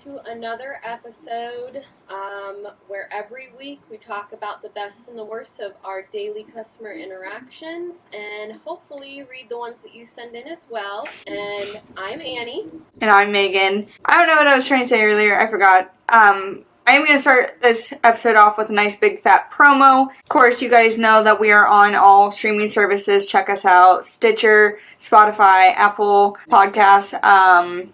to another episode where every week we talk about the best and the worst of our daily customer interactions and hopefully read the ones that you send in as well. And I'm Annie. And I'm Megan. I don't know what I was trying to say earlier. I forgot. I am going to start this episode off with a nice big fat promo. Of course, you guys know that we are on all streaming services. Check us out. Stitcher, Spotify, Apple Podcasts.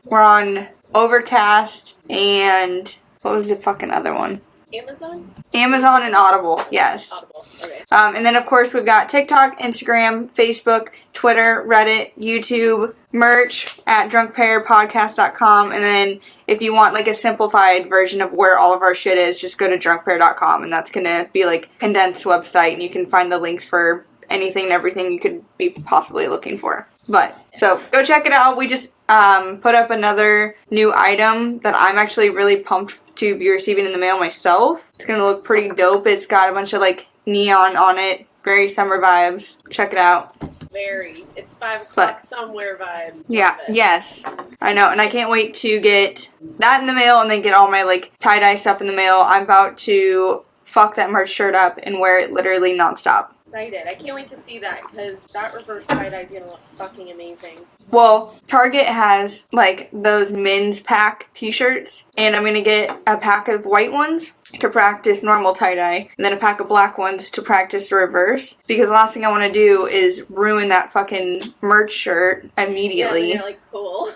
We're on Overcast and what was the fucking other one? Amazon and Audible, yes. Audible, okay. And then, of course, we've got TikTok, Instagram, Facebook, Twitter, Reddit, YouTube, merch at drunkpearpodcast.com. And then if you want, like, a simplified version of where all of our shit is, just go to drunkpear.com. And that's going to be, like, a condensed website. And you can find the links for anything and everything you could be possibly looking for. But, so, go check it out. We just put up another new item that I'm actually really pumped to be receiving in the mail myself. It's gonna look pretty dope. It's got a bunch of like neon on it, very summer vibes. Check it out. Very. It's 5 o'clock somewhere vibe. Yeah, yes. I know, and I can't wait to get that in the mail and then get all my like tie-dye stuff in the mail. I'm about to fuck that merch shirt up and wear it literally nonstop. Excited. I can't wait to see that because that reverse tie-dye is gonna look fucking amazing. Well, Target has, like, those men's pack t-shirts, and I'm going to get a pack of white ones to practice normal tie-dye, and then a pack of black ones to practice the reverse, because the last thing I want to do is ruin that fucking merch shirt immediately. Yeah, they're, like, cool.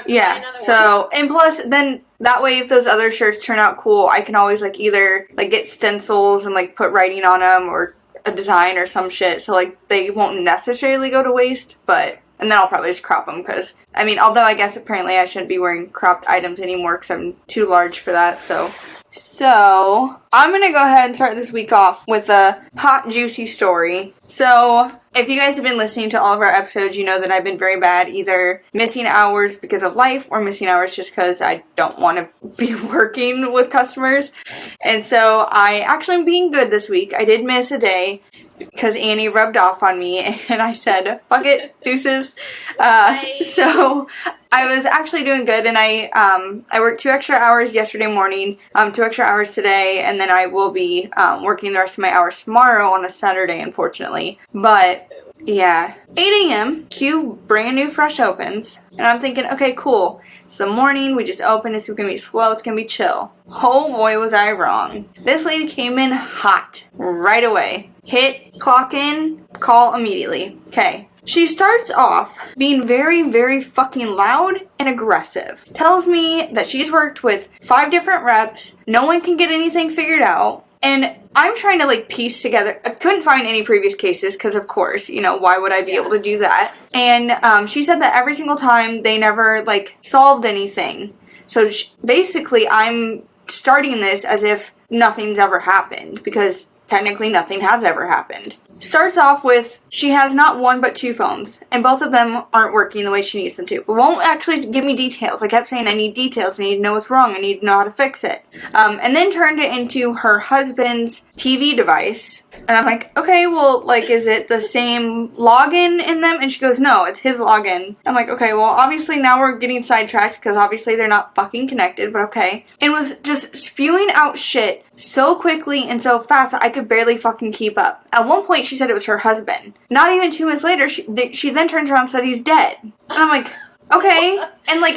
Yeah, so, and plus, then, that way, if those other shirts turn out cool, I can always, like, either, like, get stencils and, like, put writing on them, or a design or some shit, so, like, they won't necessarily go to waste, but... And then I'll probably just crop them because, I mean, although I guess apparently I shouldn't be wearing cropped items anymore because I'm too large for that, so I'm going to go ahead and start this week off with a hot, juicy story. So, if you guys have been listening to all of our episodes, you know that I've been very bad either missing hours because of life or missing hours just because I don't want to be working with customers. And so, I actually am being good this week. I did miss a day because Annie rubbed off on me and I said, fuck it, deuces. So I was actually doing good and I worked 2 extra hours yesterday morning, 2 extra hours today, and then I will be working the rest of my hours tomorrow on a Saturday, unfortunately. But yeah, 8 a.m., cue brand new fresh opens, and I'm thinking, okay, cool. It's the morning, we just opened, it's gonna be slow, it's gonna be chill. Oh boy, was I wrong. This lady came in hot right away. Hit, clock in, call immediately. Okay. She starts off being very, very fucking loud and aggressive. Tells me that she's worked with 5 different reps, no one can get anything figured out, and I'm trying to, like, piece together. I couldn't find any previous cases because, of course, you know, why would I be able to do that? And she said that every single time they never, like, solved anything. So basically, I'm starting this as if nothing's ever happened because technically nothing has ever happened. Starts off with, she has not 1 but 2 phones, and both of them aren't working the way she needs them to. But won't actually give me details. I kept saying, I need details, I need to know what's wrong, I need to know how to fix it. And then turned it into her husband's TV device. And I'm like, okay, well, like, is it the same login in them? And she goes, no, it's his login. I'm like, okay, well, obviously now we're getting sidetracked because obviously they're not fucking connected, but okay. And was just spewing out shit so quickly and so fast that I could barely fucking keep up. At one point, she said it was her husband. Not even 2 minutes later, she then turns around and said he's dead. And I'm like, okay. And, like,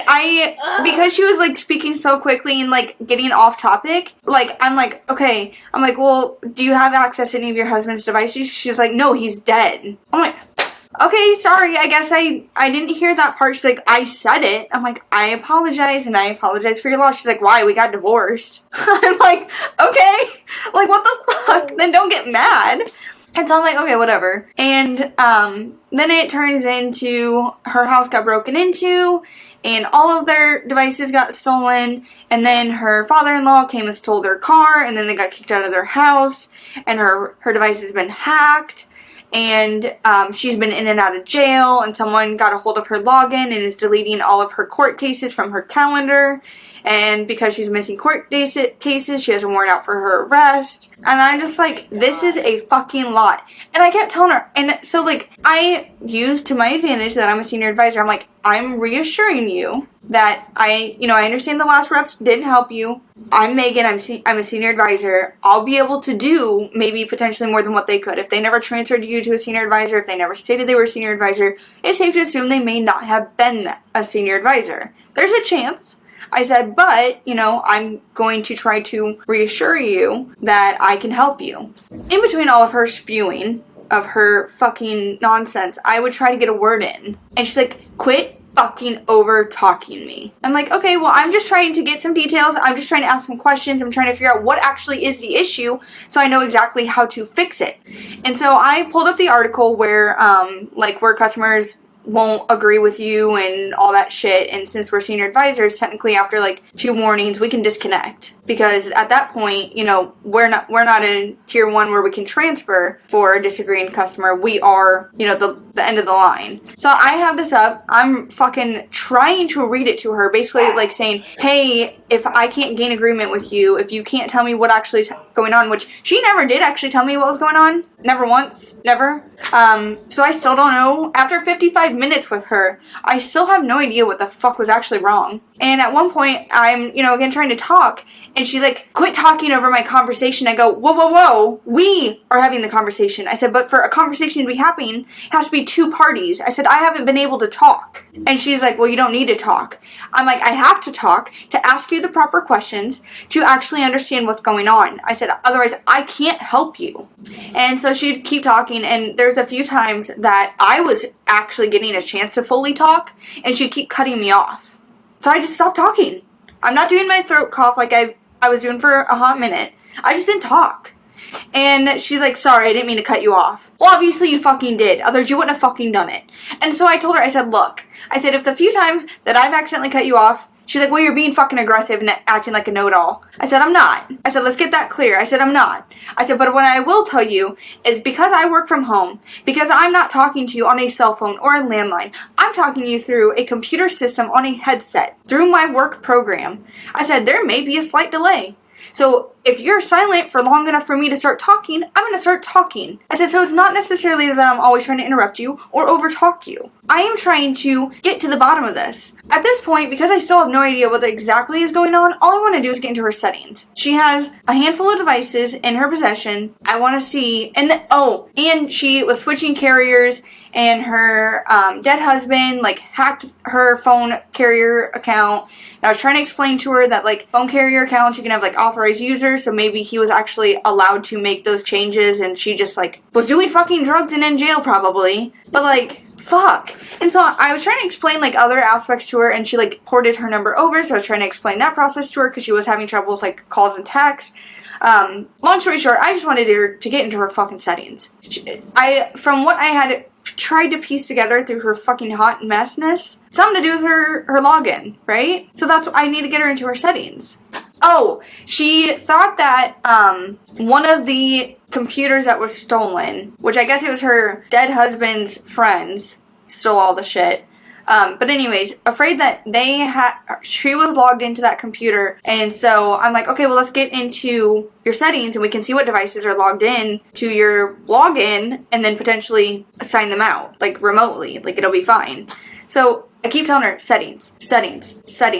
because she was, like, speaking so quickly and, like, getting off topic, like, I'm like, okay. I'm like, well, do you have access to any of your husband's devices? She's like, no, he's dead. I'm like, okay, sorry, I guess I didn't hear that part. She's like, I said it. I'm like, I apologize, and I apologize for your loss. She's like, why? We got divorced. I'm like, okay. Like, what the fuck? Then don't get mad. And so I'm like, okay, whatever. And then it turns into her house got broken into, and all of their devices got stolen, and then her father-in-law came and stole their car, and then they got kicked out of their house, and her device has been hacked, and she's been in and out of jail, and someone got a hold of her login and is deleting all of her court cases from her calendar, and because she's missing court cases, she has a warrant out for her arrest. And I'm just like, this is a fucking lot. And I kept telling her, and so like, I used to my advantage that I'm a senior advisor. I'm like, I'm reassuring you that I understand the last reps didn't help you. I'm Megan, I'm a senior advisor. I'll be able to do maybe potentially more than what they could. If they never transferred you to a senior advisor, if they never stated they were a senior advisor, it's safe to assume they may not have been a senior advisor. There's a chance. I said, but, I'm going to try to reassure you that I can help you. In between all of her spewing of her fucking nonsense, I would try to get a word in. And she's like, quit fucking over talking me. I'm like, okay, well, I'm just trying to get some details. I'm just trying to ask some questions. I'm trying to figure out what actually is the issue so I know exactly how to fix it. And so I pulled up the article where customers won't agree with you and all that shit, and since we're senior advisors, technically after 2 warnings we can disconnect, because at that point, we're not in tier 1 where we can transfer for a disagreeing customer. We are, the end of the line. So I have this up, I'm fucking trying to read it to her, basically saying, hey, if I can't gain agreement with you, if you can't tell me what actually is going on, which she never did actually tell me what was going on, never once, never. So I still don't know. After 55 minutes with her, I still have no idea what the fuck was actually wrong. And at one point, I'm, again trying to talk, and she's like, quit talking over my conversation. I go, whoa, we are having the conversation. I said, but for a conversation to be happening, it has to be 2 parties. I said, I haven't been able to talk. And she's like, well, you don't need to talk. I'm like, I have to talk to ask you the proper questions to actually understand what's going on. I said, otherwise I can't help you. And so she'd keep talking, and there's a few times that I was actually getting a chance to fully talk, and she'd keep cutting me off. So I just stopped talking. I'm not doing my throat cough like I was doing for a hot minute. I just didn't talk. And she's like, sorry, I didn't mean to cut you off. Well, obviously you fucking did. Otherwise you wouldn't have fucking done it. And so I told her, I said, look, I said, if the few times that I've accidentally cut you off, she's like, well, you're being fucking aggressive and acting like a know-it-all. I said, I'm not. I said, let's get that clear. I said, I'm not. I said, but what I will tell you is because I work from home, because I'm not talking to you on a cell phone or a landline, I'm talking to you through a computer system on a headset, through my work program. I said, there may be a slight delay. So if you're silent for long enough for me to start talking, I'm going to start talking. I said, so it's not necessarily that I'm always trying to interrupt you or overtalk you. I am trying to get to the bottom of this. At this point, because I still have no idea what exactly is going on, all I want to do is get into her settings. She has a handful of devices in her possession. I want to see, and she was switching carriers, and her dead husband hacked her phone carrier account. And I was trying to explain to her that phone carrier accounts, you can have authorized users, so maybe he was actually allowed to make those changes, and she just was doing fucking drugs and in jail probably. But fuck. And so I was trying to explain other aspects to her, and she ported her number over, so I was trying to explain that process to her because she was having trouble with calls and texts. Long story short, I just wanted her to get into her fucking settings. From what I had tried to piece together through her fucking hot messness, something to do with her login, right? So that's what I need to get her into her settings. Oh, she thought that one of the computers that was stolen, which I guess it was her dead husband's friends, stole all the shit. But anyways, afraid that she was logged into that computer, and so I'm like, okay, well, let's get into your settings and we can see what devices are logged in to your login and then potentially assign them out, remotely, it'll be fine. So I keep telling her, settings. I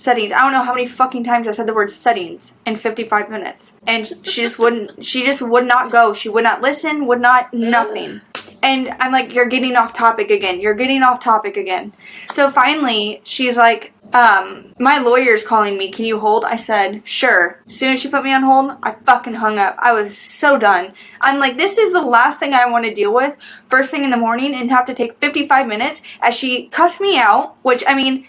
don't know how many fucking times I said the word settings in 55 minutes. And she just would not go. She would not listen, nothing. And I'm like, you're getting off topic again. So finally, she's like, my lawyer's calling me. Can you hold? I said, sure. As soon as she put me on hold, I fucking hung up. I was so done. I'm like, this is the last thing I want to deal with first thing in the morning and have to take 55 minutes as she cussed me out, which, I mean,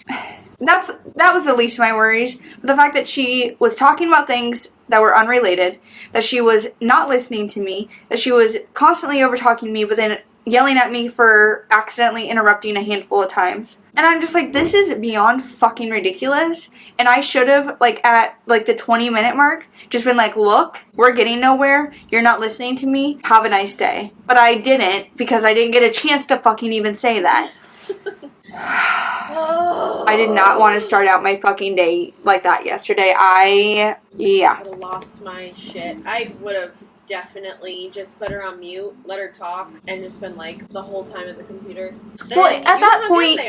that was the least of my worries. But the fact that she was talking about things that were unrelated, that she was not listening to me, that she was constantly over-talking me, but then yelling at me for accidentally interrupting a handful of times. And I'm just like, this is beyond fucking ridiculous. And I should have, at, the 20-minute mark, just been like, look, we're getting nowhere. You're not listening to me. Have a nice day. But I didn't, because I didn't get a chance to fucking even say that. I did not want to start out my fucking day like that yesterday. I would have lost my shit. I would have definitely just put her on mute, let her talk, and just been like the whole time at the computer. Well, at that point,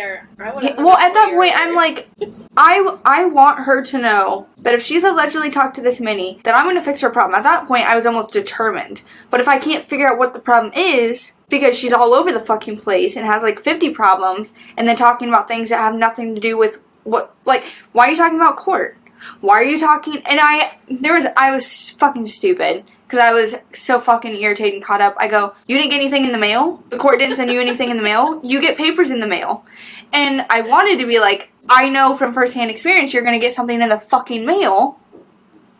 I'm like, I want her to know that if she's allegedly talked to this mini, that I'm going to fix her problem. At that point, I was almost determined. But if I can't figure out what the problem is, because she's all over the fucking place and has like 50 problems, and then talking about things that have nothing to do with what, like, why are you talking about court? Why are you talking? And I was fucking stupid. Because I was so fucking irritated and caught up. I go, you didn't get anything in the mail? The court didn't send you anything in the mail? You get papers in the mail. And I wanted to be like, I know from firsthand experience you're going to get something in the fucking mail.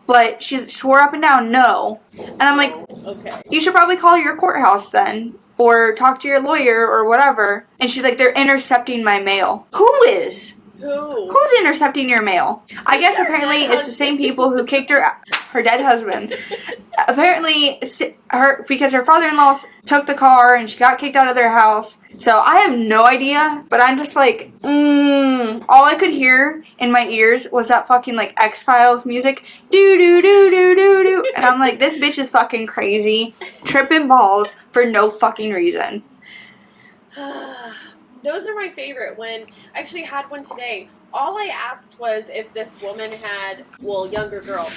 But she swore up and down no. And I'm like, okay. You should probably call your courthouse then. Or talk to your lawyer or whatever. And she's like, they're intercepting my mail. Who is? Who's intercepting your mail? I guess apparently it's the same people who kicked her dead husband. Apparently, because her father-in-law took the car and she got kicked out of their house. So I have no idea, but I'm just like, all I could hear in my ears was that fucking like X-Files music, do do do do do do, and I'm like, this bitch is fucking crazy, tripping balls for no fucking reason. Those are my favorite. When I actually had one today, all I asked was if this woman had, younger girl,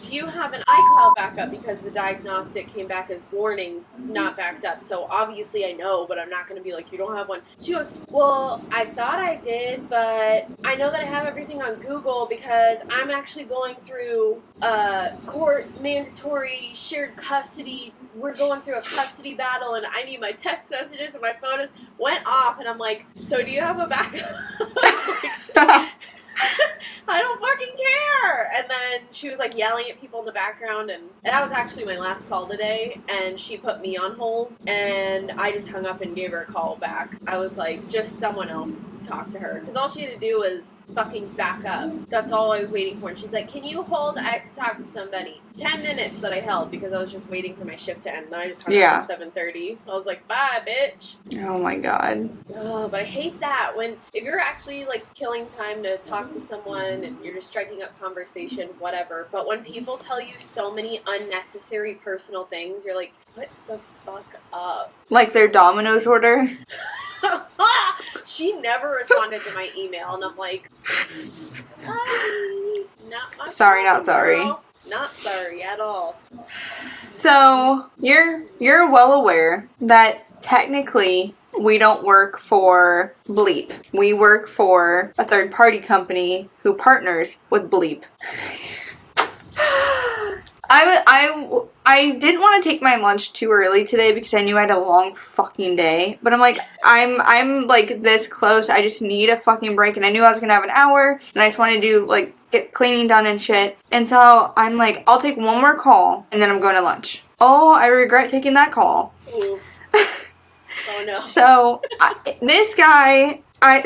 do you have an iCloud backup? Because the diagnostic came back as warning, not backed up. So obviously I know, but I'm not going to be like, you don't have one. She goes, well, I thought I did, but I know that I have everything on Google because I'm actually going through court mandatory shared custody. We're going through a custody battle and I need my text messages and my photos. Went off and I'm like, so do you have a backup? I don't fucking care. And then she was like yelling at people in the background, and that was actually my last call today, and she put me on hold and I just hung up and gave her a call back. I was like, just someone else talk to her, because all she had to do was fucking back up. That's all I was waiting for. And she's like, can you hold? I have to talk to somebody. 10 minutes that I held because I was just waiting for my shift to end. And then I just hung up at 7:30. I was like, bye, bitch. Oh my god. Oh, but I hate that when, if you're actually like killing time to talk to someone and you're just striking up conversation, whatever. But when people tell you so many unnecessary personal things, you're like, what the fuck up? Like their Domino's order? She never responded to my email, and I'm like, sorry, sorry, not sorry. Not sorry at all. So you're well aware that technically we don't work for Bleep. We work for a third-party company who partners with Bleep. I didn't want to take my lunch too early today because I knew I had a long fucking day. But I'm like, I'm like this close. I just need a fucking break. And I knew I was going to have an hour. And I just wanted to do like get cleaning done and shit. And so I'm like, I'll take one more call and then I'm going to lunch. Oh, I regret taking that call. Oof. Oh no. So this guy...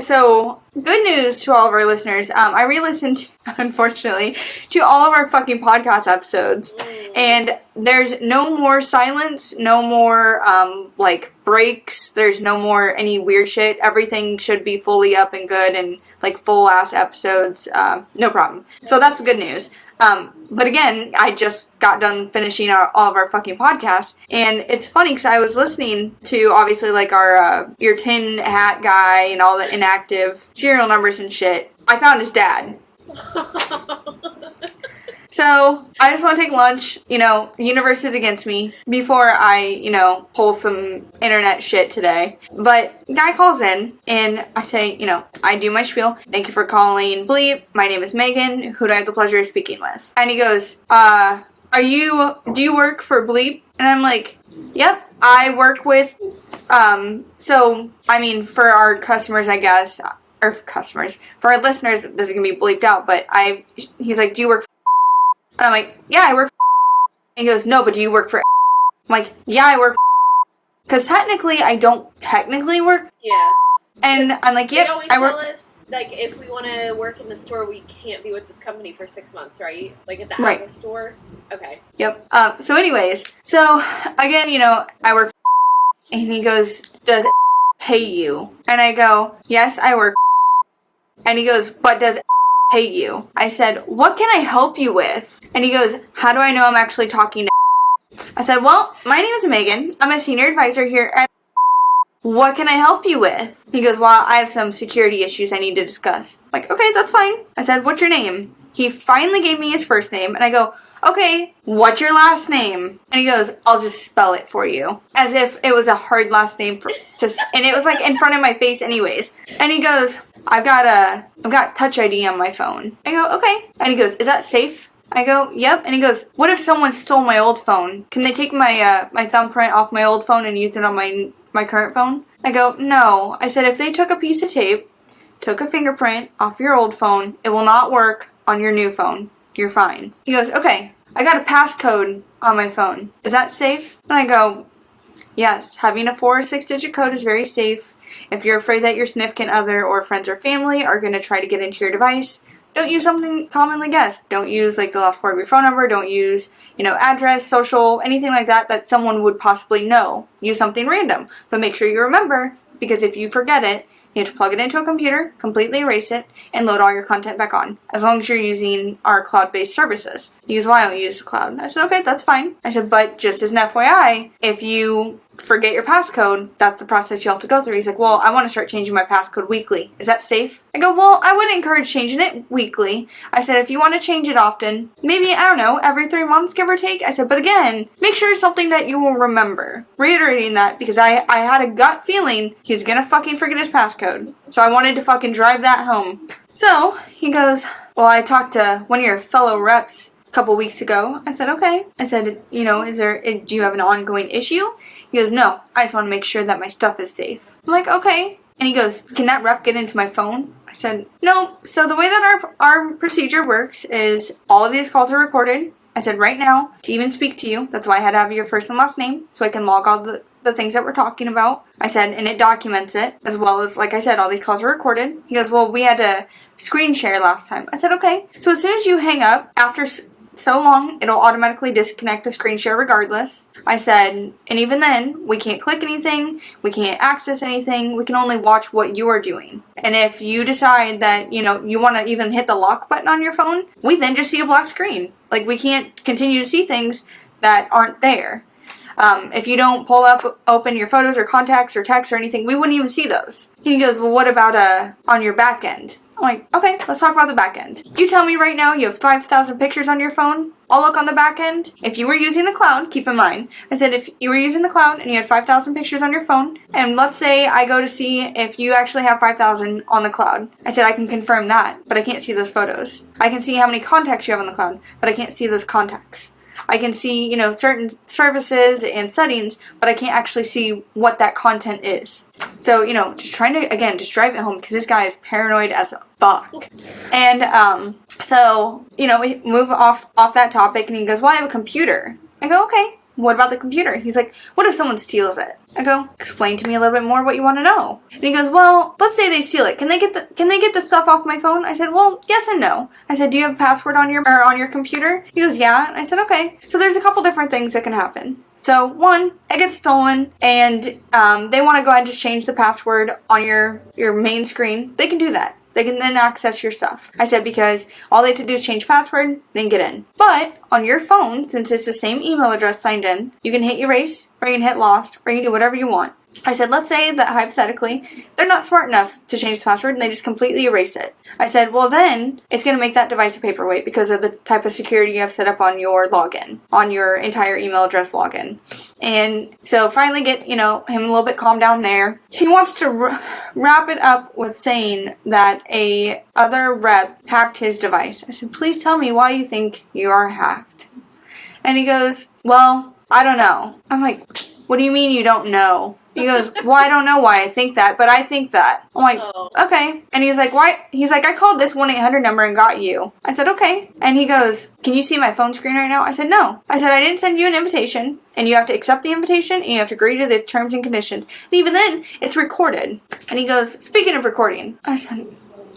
So, good news to all of our listeners. I re-listened, unfortunately, to all of our fucking podcast episodes. And there's no more silence, no more, like, breaks. There's no more any weird shit. Everything should be fully up and good and, like, full-ass episodes. No problem. So, that's good news. But again, I just got done finishing all of our fucking podcasts, and it's funny because I was listening to, obviously, like, our, your tin hat guy and all the inactive serial numbers and shit. I found his dad. So, I just want to take lunch, you know, the universe is against me, before I, you know, pull some internet shit today. But, guy calls in, and I say, you know, I do my spiel. Thank you for calling Bleep. My name is Megan. Who do I have the pleasure of speaking with? And he goes, do you work for Bleep? And I'm like, yep, I work with, so, I mean, for our customers, I guess, or customers, for our listeners, this is going to be bleeped out, but he's like, do you work for? And I'm like, yeah, I work for. And he goes, no, but do you work for? I'm like, yeah, I work for. Because technically, I don't technically work. Yeah. And I'm like, yep, I work. Tell us, like, if we want to work in the store, we can't be with this company for 6 months, right? Like at the Apple store? Okay. Yep. So anyways, again, you know, I work for. And he goes, does pay you? And I go, yes, I work. And he goes, but does pay you? I said, what can I help you with? And he goes, how do I know I'm actually talking to I said, well, my name is Megan. I'm a senior advisor here at what can I help you with? He goes, well, I have some security issues I need to discuss. I'm like, okay, that's fine. I said, what's your name? He finally gave me his first name, and I go, okay, what's your last name? And he goes, I'll just spell it for you. As if it was a hard last name and it was like in front of my face anyways. And he goes, I've got Touch ID on my phone. I go, okay. And he goes, is that safe? I go, yep. And he goes, what if someone stole my old phone? Can they take my my thumbprint off my old phone and use it on my current phone? I go, no. I said, if they took a piece of tape, took a fingerprint off your old phone, it will not work on your new phone. You're fine. He goes, okay, I got a passcode on my phone. Is that safe? And I go, yes. Having a 4 or 6 digit code is very safe. If you're afraid that your significant other or friends or family are going to try to get into your device, don't use something commonly guessed. Don't use like the last 4 of your phone number. Don't use, address, social, anything like that someone would possibly know. Use something random. But make sure you remember, because if you forget it, you have to plug it into a computer, completely erase it, and load all your content back on. As long as you're using our cloud-based services. He goes, why don't you use the cloud? I said, okay, that's fine. I said, but just as an FYI, if you forget your passcode, that's the process you have to go through. He's like, well, I want to start changing my passcode weekly. Is that safe? I go, well, I would encourage changing it weekly. I said, if you want to change it often, maybe, I don't know, every 3 months, give or take. I said, but again, make sure it's something that you will remember. Reiterating that because I had a gut feeling he's gonna fucking forget his passcode. So I wanted to fucking drive that home. So he goes, well, I talked to one of your fellow reps a couple weeks ago. I said, okay. I said, do you have an ongoing issue? He goes, no, I just want to make sure that my stuff is safe. I'm like, okay. And he goes, can that rep get into my phone? I said, no. So the way that our procedure works is all of these calls are recorded. I said, right now, to even speak to you, that's why I had to have your first and last name, so I can log all the things that we're talking about. I said, and it documents it, as well as, like I said, all these calls are recorded. He goes, well, we had to screen share last time. I said, okay. So as soon as you hang up, after so long, it'll automatically disconnect the screen share regardless. I said, and even then, we can't click anything, we can't access anything, we can only watch what you are doing. And if you decide that, you want to even hit the lock button on your phone, we then just see a black screen. Like, we can't continue to see things that aren't there. If you don't open your photos or contacts or texts or anything, we wouldn't even see those. And he goes, well, what about on your back end? I'm like, okay, let's talk about the back end. You tell me right now you have 5,000 pictures on your phone. I'll look on the back end. If you were using the cloud, keep in mind, I said if you were using the cloud and you had 5,000 pictures on your phone, and let's say I go to see if you actually have 5,000 on the cloud. I said I can confirm that, but I can't see those photos. I can see how many contacts you have on the cloud, but I can't see those contacts. I can see, certain services and settings, but I can't actually see what that content is. So, just trying to, again, just drive it home because this guy is paranoid as fuck. And, so, we move off that topic and he goes, well, I have a computer. I go, okay. What about the computer? He's like, what if someone steals it? I go, explain to me a little bit more what you want to know. And he goes, well, let's say they steal it. Can they get the stuff off my phone? I said, well, yes and no. I said, do you have a password on your computer? He goes, yeah. And I said, okay. So there's a couple different things that can happen. So one, it gets stolen and they want to go ahead and just change the password on your main screen. They can do that. They can then access your stuff. I said because all they have to do is change password, then get in. But on your phone, since it's the same email address signed in, you can hit erase, or you can hit lost, or you can do whatever you want. I said, let's say that hypothetically, they're not smart enough to change the password and they just completely erase it. I said, well then, it's going to make that device a paperweight because of the type of security you have set up on your login, on your entire email address login. And so finally get, him a little bit calmed down there. He wants to wrap it up with saying that a other rep hacked his device. I said, please tell me why you think you are hacked. And he goes, well, I don't know. I'm like, what do you mean you don't know? He goes, well, I don't know why I think that, but I think that. I'm like, okay. And he's like, why? He's like, I called this 1-800 number and got you. I said, okay. And he goes, can you see my phone screen right now? I said, no. I said, I didn't send you an invitation, and you have to accept the invitation, and you have to agree to the terms and conditions. And even then, it's recorded. And he goes, speaking of recording, I said,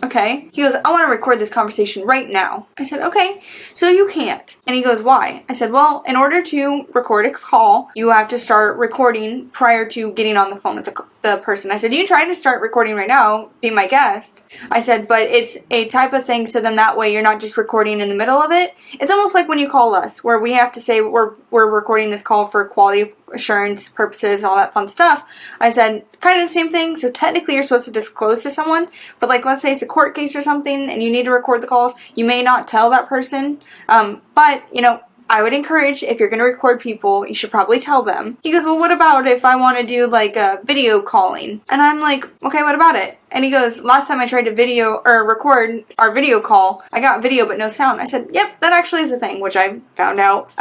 okay. He goes, I want to record this conversation right now. I said, okay, so you can't. And he goes, why? I said, well, in order to record a call, you have to start recording prior to getting on the phone with the person. I said, you can try to start recording right now, be my guest. I said, but it's a type of thing, so then that way you're not just recording in the middle of it. It's almost like when you call us, where we have to say we're recording this call for quality assurance purposes, all that fun stuff. I said, kind of the same thing. So technically you're supposed to disclose to someone, but like let's say it's a court case or something and you need to record the calls, you may not tell that person. But you know, I would encourage, if you're going to record people, you should probably tell them. He goes, well, what about if I want to do like a video calling? And I'm like, okay, what about it? And he goes, last time I tried to video or record our video call, I got video but no sound. I said, yep, that actually is a thing, which I found out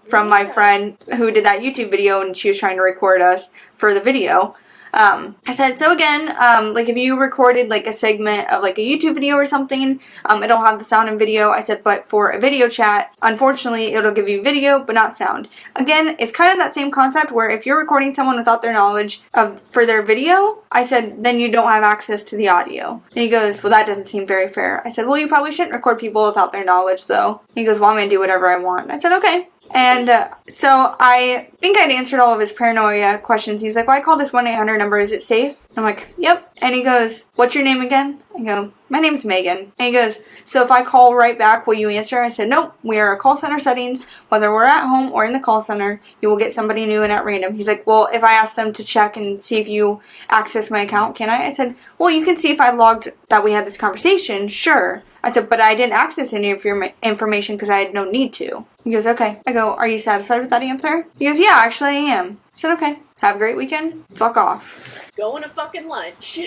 from my friend who did that YouTube video, and she was trying to record us for the video. I said, so again, like if you recorded like a segment of like a YouTube video or something, it'll have the sound and video. I said, but for a video chat, unfortunately, it'll give you video, but not sound. Again, it's kind of that same concept where if you're recording someone without their knowledge for their video, I said, then you don't have access to the audio. And he goes, well, that doesn't seem very fair. I said, well, you probably shouldn't record people without their knowledge though. He goes, well, I'm going to do whatever I want. I said, okay. And so I think I'd answered all of his paranoia questions. He's like, well, I called this 1-800 number. Is it safe? I'm like, yep. And he goes, what's your name again? I go, my name's Megan. And he goes, so if I call right back, will you answer? I said, nope. We are a call center settings. Whether we're at home or in the call center, you will get somebody new and at random. He's like, well, if I ask them to check and see if you access my account, can I? I said, well, you can see if I logged that we had this conversation. Sure. I said, but I didn't access any of your information because I had no need to. He goes, okay. I go, are you satisfied with that answer? He goes, yeah, actually I am. I said, okay. Have a great weekend. Fuck off. Going to fucking lunch.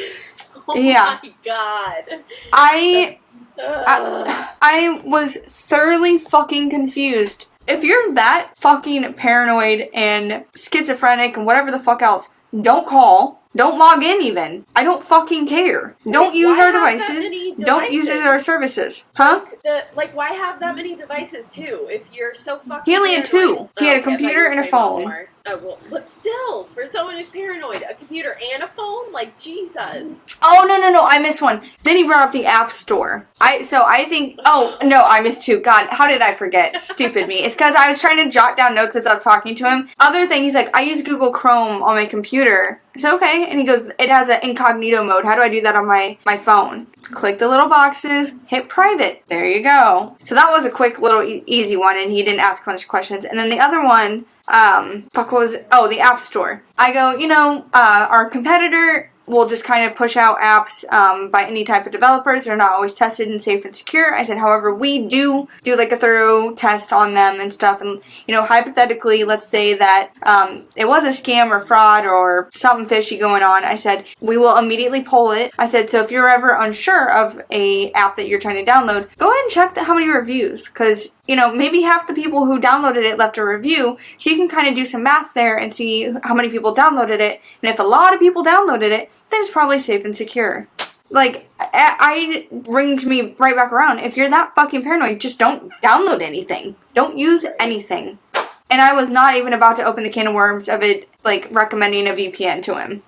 Oh yeah. My God. I was thoroughly fucking confused. If you're that fucking paranoid and schizophrenic and whatever the fuck else, don't call. Don't log in even. I don't fucking care. Don't use our devices. Don't use our services. Huh? Why have that many devices too? If you're so fucking He only had two. He had a computer and a phone. Oh, well, but still, for someone who's paranoid, a computer and a phone? Like, Jesus. Oh, no, I missed one. Then he brought up the App Store. I think, oh, no, I missed two. God, how did I forget? Stupid me. It's because I was trying to jot down notes as I was talking to him. Other thing, he's like, I use Google Chrome on my computer. I said, okay. And he goes, it has an incognito mode. How do I do that on my phone? Click the little boxes, hit private. There you go. So that was a quick little easy one, and he didn't ask a bunch of questions. And then the other one, the App Store. I go, our competitor will just kind of push out apps by any type of developers. They're not always tested and safe and secure. I said, however, we do like a thorough test on them and stuff. And, hypothetically, let's say that it was a scam or fraud or something fishy going on. I said, we will immediately pull it. I said, so if you're ever unsure of a app that you're trying to download, go ahead and check how many reviews. Because, maybe half the people who downloaded it left a review. So you can kind of do some math there and see how many people downloaded it. And if a lot of people downloaded it, then it's probably safe and secure. Like, I brings me right back around. If you're that fucking paranoid, just don't download anything. Don't use anything. And I was not even about to open the can of worms of it, like, recommending a VPN to him.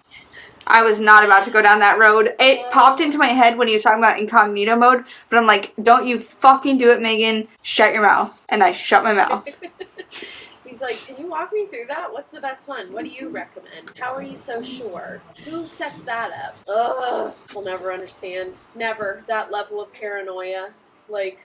I was not about to go down that road. It popped into my head when he was talking about incognito mode, but I'm like, don't you fucking do it, Megan. Shut your mouth. And I shut my mouth. He's like, can you walk me through that? What's the best one? What do you recommend? How are you so sure? Who sets that up? Ugh. I'll never understand. Never. That level of paranoia. Like,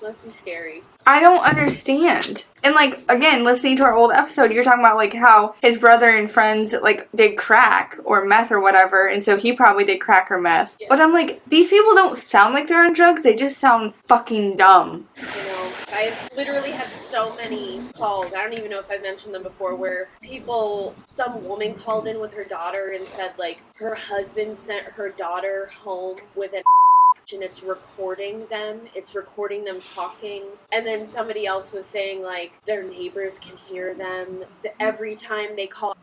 must be scary. I don't understand. And, like, again, listening to our old episode, you're talking about, like, how his brother and friends, like, did crack or meth or whatever, and so he probably did crack or meth. Yes. But I'm like, these people don't sound like they're on drugs, they just sound fucking dumb. I've literally had so many calls, I don't even know if I've mentioned them before, where some woman called in with her daughter and said, like, her husband sent her daughter home with an and it's recording them talking, and then somebody else was saying, like, their neighbors can hear them every time they call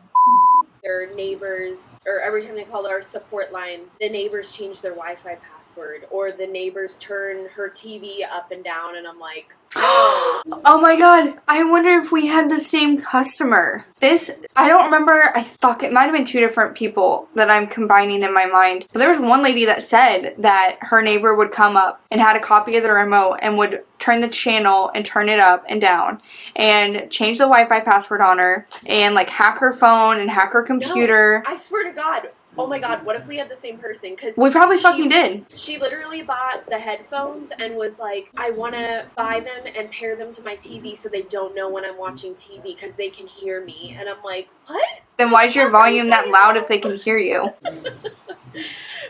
their neighbors, or every time they call our support line, the neighbors change their Wi-Fi password, or the neighbors turn her TV up and down, and I'm like, oh my god, I wonder if we had the same customer. I don't remember, it might have been two different people that I'm combining in my mind. But there was one lady that said that her neighbor would come up and had a copy of the remote and would turn the channel and turn it up and down and change the Wi-Fi password on her and like hack her phone and hack her computer. No, I swear to God. Oh my god, what if we had the same person? Because we probably fucking did. She literally bought the headphones and was like, I want to buy them and pair them to my TV so they don't know when I'm watching TV because they can hear me. And I'm like, what? Then why is your volume that loud if they can hear you?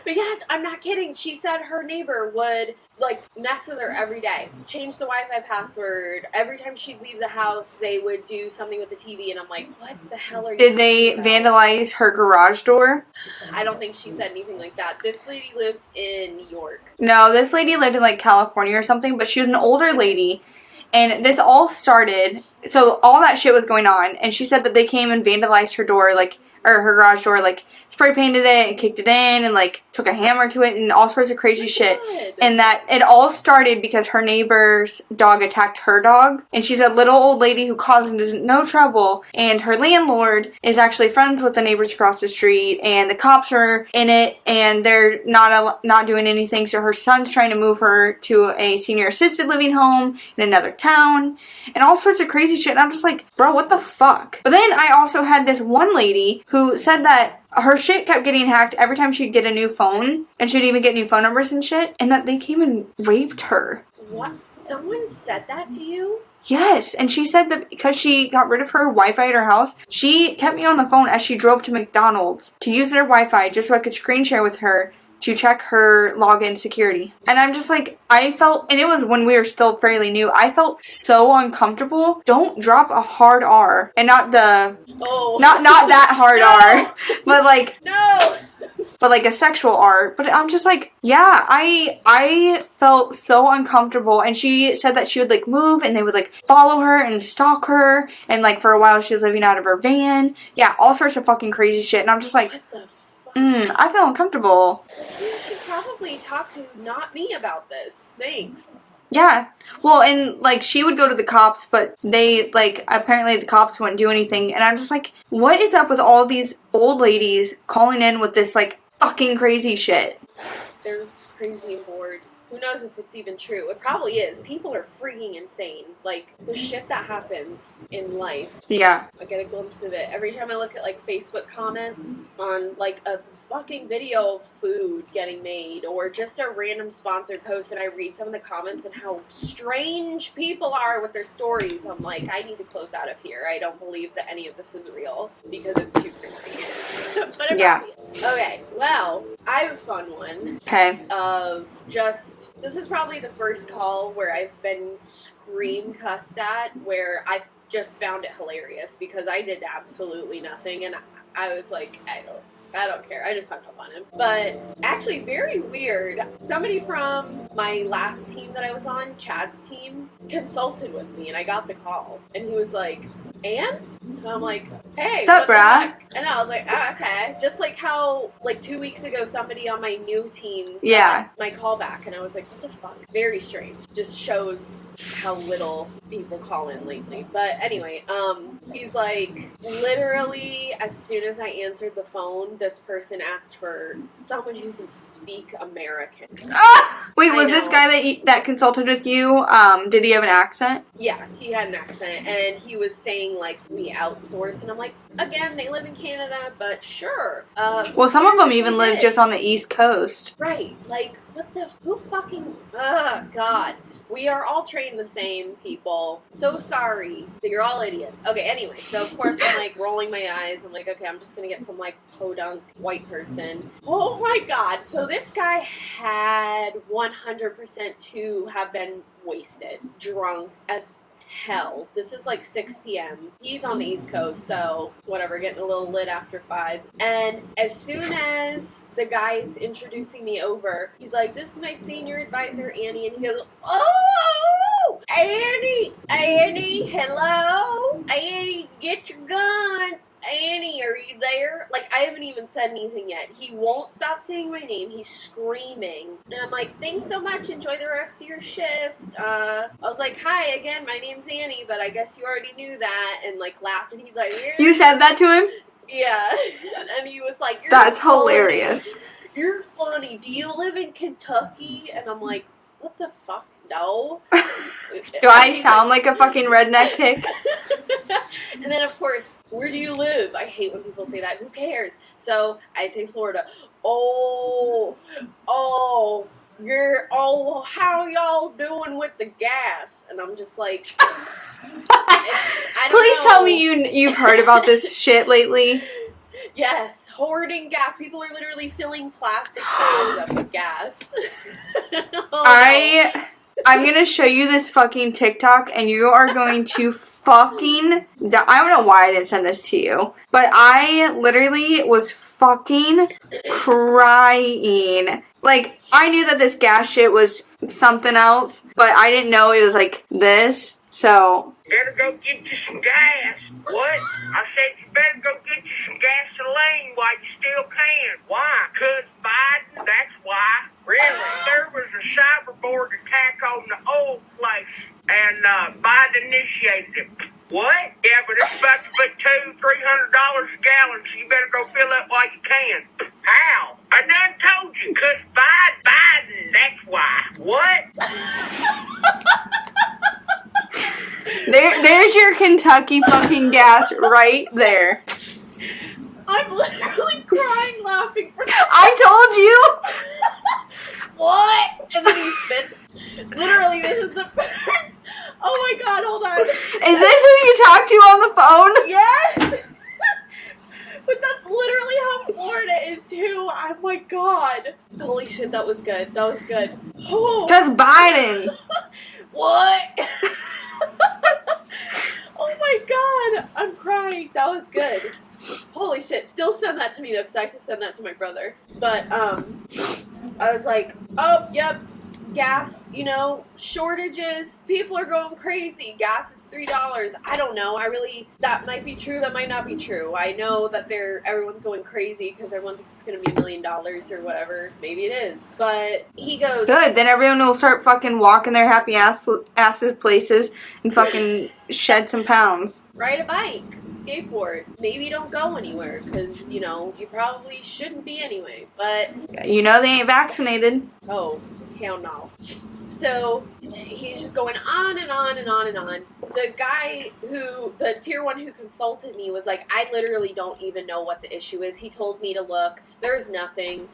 But yeah, I'm not kidding. She said her neighbor would like mess with her every day, change the Wi-Fi password. Every time she'd leave the house, they would do something with the TV, and I'm like, what the hell are you Did they vandalize her garage door? I don't think she said anything like that. This lady lived in New York. No, this lady lived in like California or something, but she was an older lady. And this all started, so all that shit was going on, and she said that they came and vandalized her door, like, or her garage door, like, spray painted it and kicked it in and, like, took a hammer to it and all sorts of crazy shit. And that it all started because her neighbor's dog attacked her dog. And she's a little old lady who causes no trouble. And her landlord is actually friends with the neighbors across the street. And the cops are in it and they're not doing anything. So her son's trying to move her to a senior assisted living home in another town. And all sorts of crazy shit. And I'm just like, bro, what the fuck? But then I also had this one lady who said that her shit kept getting hacked every time she'd get a new phone, and she'd even get new phone numbers and shit, and that they came and raped her. What? Someone said that to you? Yes, and she said that because she got rid of her Wi-Fi at her house, she kept me on the phone as she drove to McDonald's to use their Wi-Fi just so I could screen share with her to check her login security. And I'm just like, I felt, and it was when we were still fairly new, I felt so uncomfortable. Don't drop a hard R. And not the, not that hard R, but like, but like a sexual R. But I'm just like, yeah, I felt so uncomfortable. And she said that she would like move and they would like follow her and stalk her. And like for a while she was living out of her van. Yeah, all sorts of fucking crazy shit. And I'm just like, what the fuck? I feel uncomfortable. You should probably talk to not me about this. Thanks. Yeah. Well, and like she would go to the cops, but they like apparently the cops wouldn't do anything. And I'm just like, what is up with all these old ladies calling in with this like fucking crazy shit? They're crazy and bored. Who knows if it's even true? It probably is. People are freaking insane. Like, the shit that happens in life. Yeah. I get a glimpse of it. Every time I look at, like, Facebook comments on, like, a fucking video of food getting made or just a random sponsored post and I read some of the comments and how strange people are with their stories, I'm like, I need to close out of here. I don't believe that any of this is real because it's too crazy. But yeah. Okay, well, I have a fun one. Okay. Of just, this is probably the first call where I've been scream cussed at, where I just found it hilarious because I did absolutely nothing and I was like, I don't care. I just hung up on him. But actually, very weird. Somebody from my last team that I was on, Chad's team, consulted with me, and I got the call. And he was like, Ann? And I'm like, hey. What's up, brah? And I was like, oh, okay. Just like how, like, 2 weeks ago, somebody on my new team got my call back, and I was like, what the fuck? Very strange. Just shows how little people call in lately. But anyway, he's like, literally, as soon as I answered the phone, this person asked for someone who can speak American. Wait, was this guy that consulted with you, did he have an accent? Yeah, he had an accent, and he was saying, like, we outsource, and I'm like, again, they live in Canada, but sure. Well, some of them even live just on the East Coast. Right, like, who fucking, God. We are all trained the same, people. So sorry that you're all idiots. Okay, anyway, so of course I'm like rolling my eyes. I'm like, okay, I'm just gonna get some like podunk white person. Oh my God. So this guy had 100% to have been wasted, drunk as hell. This is like 6 p.m. He's on the East Coast, so whatever, getting a little lit after 5. And as soon as the guy's introducing me over, he's like, this is my senior advisor, Annie. And he goes, oh, Annie, hello? Annie, get your guns. Annie, are you there? Like, I haven't even said anything yet. He won't stop saying my name. He's screaming. And I'm like, thanks so much. Enjoy the rest of your shift. I was like, hi, again, my name's Annie, but I guess you already knew that. And, like, laughed. And he's like, you said that to him? Yeah. And he was like, that's funny. hilarious. You're funny. Do you live in Kentucky? And I'm like, what the fuck? No. Do I sound like a fucking redneck hick? And then, of course, where do you live? I hate when people say that. Who cares? So I say Florida. Oh, how y'all doing with the gas? And I'm just like, I don't Please know. tell me you've heard about this shit lately. Yes, hoarding gas. People are literally filling plastic bags up with gas. I'm gonna show you this fucking TikTok, and you are going to fucking... I don't know why I didn't send this to you, but I literally was fucking crying. Like, I knew that this gas shit was something else, but I didn't know it was like this, so... Better go get you some gas. What? I said you better go get you some gasoline while you still can. Why? 'Cause Biden, that's why. Really? There was a cyberboard attack on the old place, and Biden initiated it. What? Yeah, but it's about to be $200-300 a gallon, so you better go fill up while you can. How? I done told you, 'cause Biden, that's why. What? There's your Kentucky fucking gas right there. I'm literally crying laughing for I told you! What? And then he spits. Literally, this is the first. Oh my god, hold on. Is this who you talked to on the phone? Yes! But that's literally how Florida is too. Oh my god. Holy shit, that was good. That was good. Oh. Because Biden. What? Oh my god, I'm crying. That was good. Holy shit. Still send that to me though, because I have to send that to my brother. But I was like, oh yep, gas, shortages, people are going crazy, gas is $3. I don't know, that might be true, that might not be true. I know that everyone's going crazy because everyone thinks it's gonna be $1 million or whatever. Maybe it is. But he goes, good, then everyone will start fucking walking their happy asses places and fucking shed some pounds. Ride a bike, skateboard, maybe don't go anywhere because you probably shouldn't be anyway, but they ain't vaccinated. oh hell no. So he's just going on and on and on and on. The guy the tier 1 who consulted me was like, I literally don't even know what the issue is. He told me to look. There's nothing.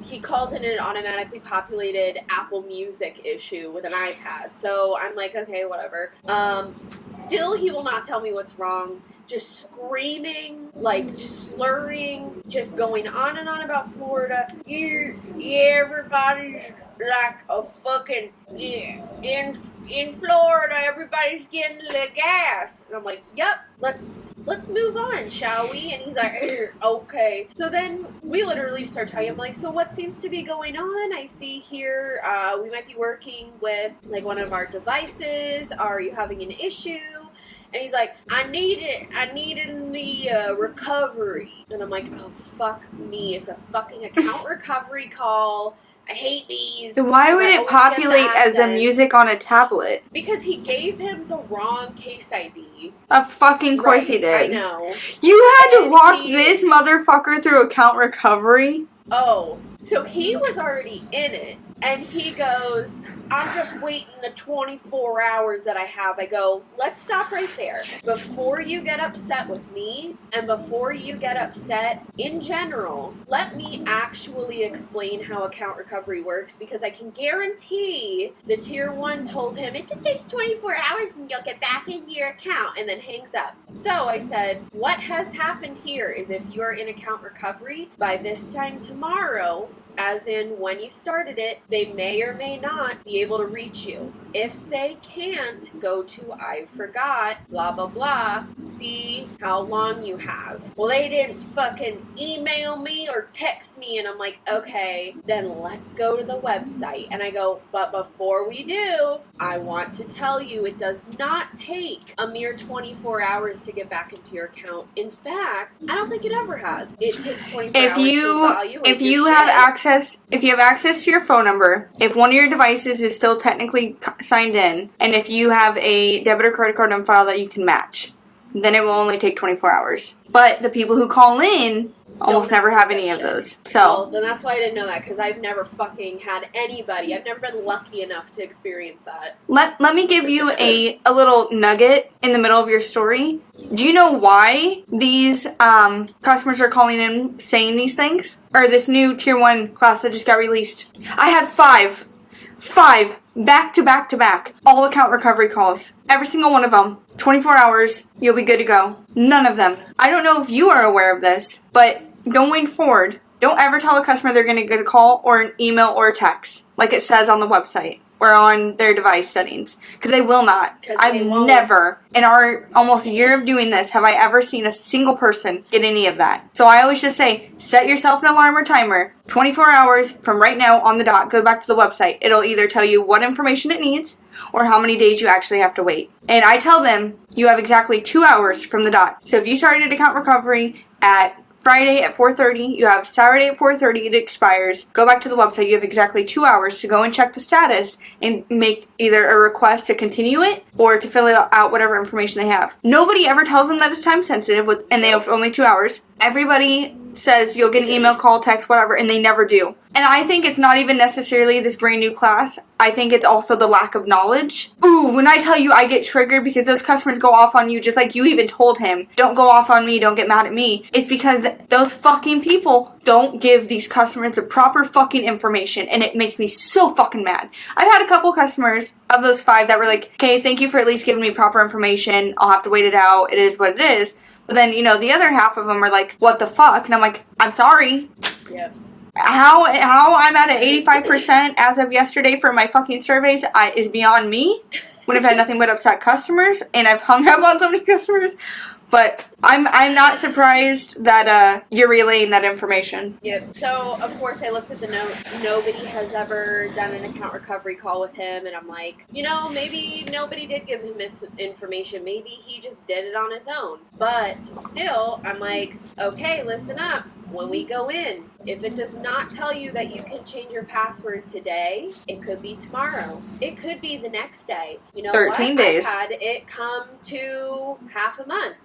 He called in an automatically populated Apple Music issue with an iPad. So I'm like, okay, whatever. Still, he will not tell me what's wrong. Just screaming, like slurring, just going on and on about Florida. Yeah, everybody's like a fucking in Florida, everybody's getting the gas. And I'm like, yep, let's move on, shall we? And he's like, okay. So then we literally start talking. I'm like, so what seems to be going on? I see here we might be working with like one of our devices. Are you having an issue? And he's like, I need the recovery. And I'm like, oh, fuck me. It's a fucking account recovery call. I hate these. Then why would it populate as a music on a tablet? Because he gave him the wrong case ID. Of fucking course he did. I know. You had to walk this motherfucker through account recovery? Oh, so he was already in it. And he goes, I'm just waiting the 24 hours that I have. I go, let's stop right there. Before you get upset with me, and before you get upset in general, let me actually explain how account recovery works, because I can guarantee the tier 1 told him, it just takes 24 hours and you'll get back into your account, and then hangs up. So I said, what has happened here is if you are in account recovery, by this time tomorrow, as in when you started it, they may or may not be able to reach you. If they can't, go to I forgot, blah, blah, blah, see how long you have. Well, they didn't fucking email me or text me, and I'm like, okay, then let's go to the website. And I go, but before we do, I want to tell you it does not take a mere 24 hours to get back into your account. In fact, I don't think it ever has. It takes 24 hours to evaluate if you have access to your phone number, if one of your devices is still technically signed in, and if you have a debit or credit card on file that you can match, then it will only take 24 hours. But the people who call in almost never have any of those. So well, then that's why I didn't know that, because I've never fucking had anybody. I've never been lucky enough to experience that. Let me give you a little nugget in the middle of your story. Do you know why these customers are calling in saying these things? Or this new Tier 1 class that just got released? I had five back to back to back, all account recovery calls. Every single one of them. 24 hours, you'll be good to go. None of them. I don't know if you are aware of this, but going forward, don't ever tell a customer they're going to get a call or an email or a text, like it says on the website or on their device settings, because they will not. I've never, in our almost year of doing this, have I ever seen a single person get any of that. So I always just say, set yourself an alarm or timer, 24 hours from right now on the dot, go back to the website. It'll either tell you what information it needs or how many days you actually have to wait. And I tell them, you have exactly 2 hours from the dot. So if you started account recovery at Friday at 4:30, you have Saturday at 4:30, it expires. Go back to the website, you have exactly 2 hours to go and check the status and make either a request to continue it or to fill out whatever information they have. Nobody ever tells them that it's time sensitive and they have only 2 hours. Everybody says you'll get an email, call, text, whatever, and they never do. And I think it's not even necessarily this brand new class. I think it's also the lack of knowledge. Ooh, when I tell you I get triggered because those customers go off on you, just like you even told him, don't go off on me, don't get mad at me. It's because those fucking people don't give these customers the proper fucking information, and it makes me so fucking mad. I've had a couple customers of those 5 that were like, okay, thank you for at least giving me proper information. I'll have to wait it out. It is what it is. But then, the other half of them are like, what the fuck? And I'm like, I'm sorry. Yeah. How I'm at an 85% as of yesterday for my fucking surveys is beyond me. When I've had nothing but upset customers, and I've hung up on so many customers. But I'm not surprised that you're relaying that information. Yep. So, of course, I looked at the note. Nobody has ever done an account recovery call with him. And I'm like, maybe nobody did give him this information. Maybe he just did it on his own. But still, I'm like, okay, listen up. When we go in, if it does not tell you that you can change your password today, it could be tomorrow. It could be the next day. 13 days. I've had it come to half a month,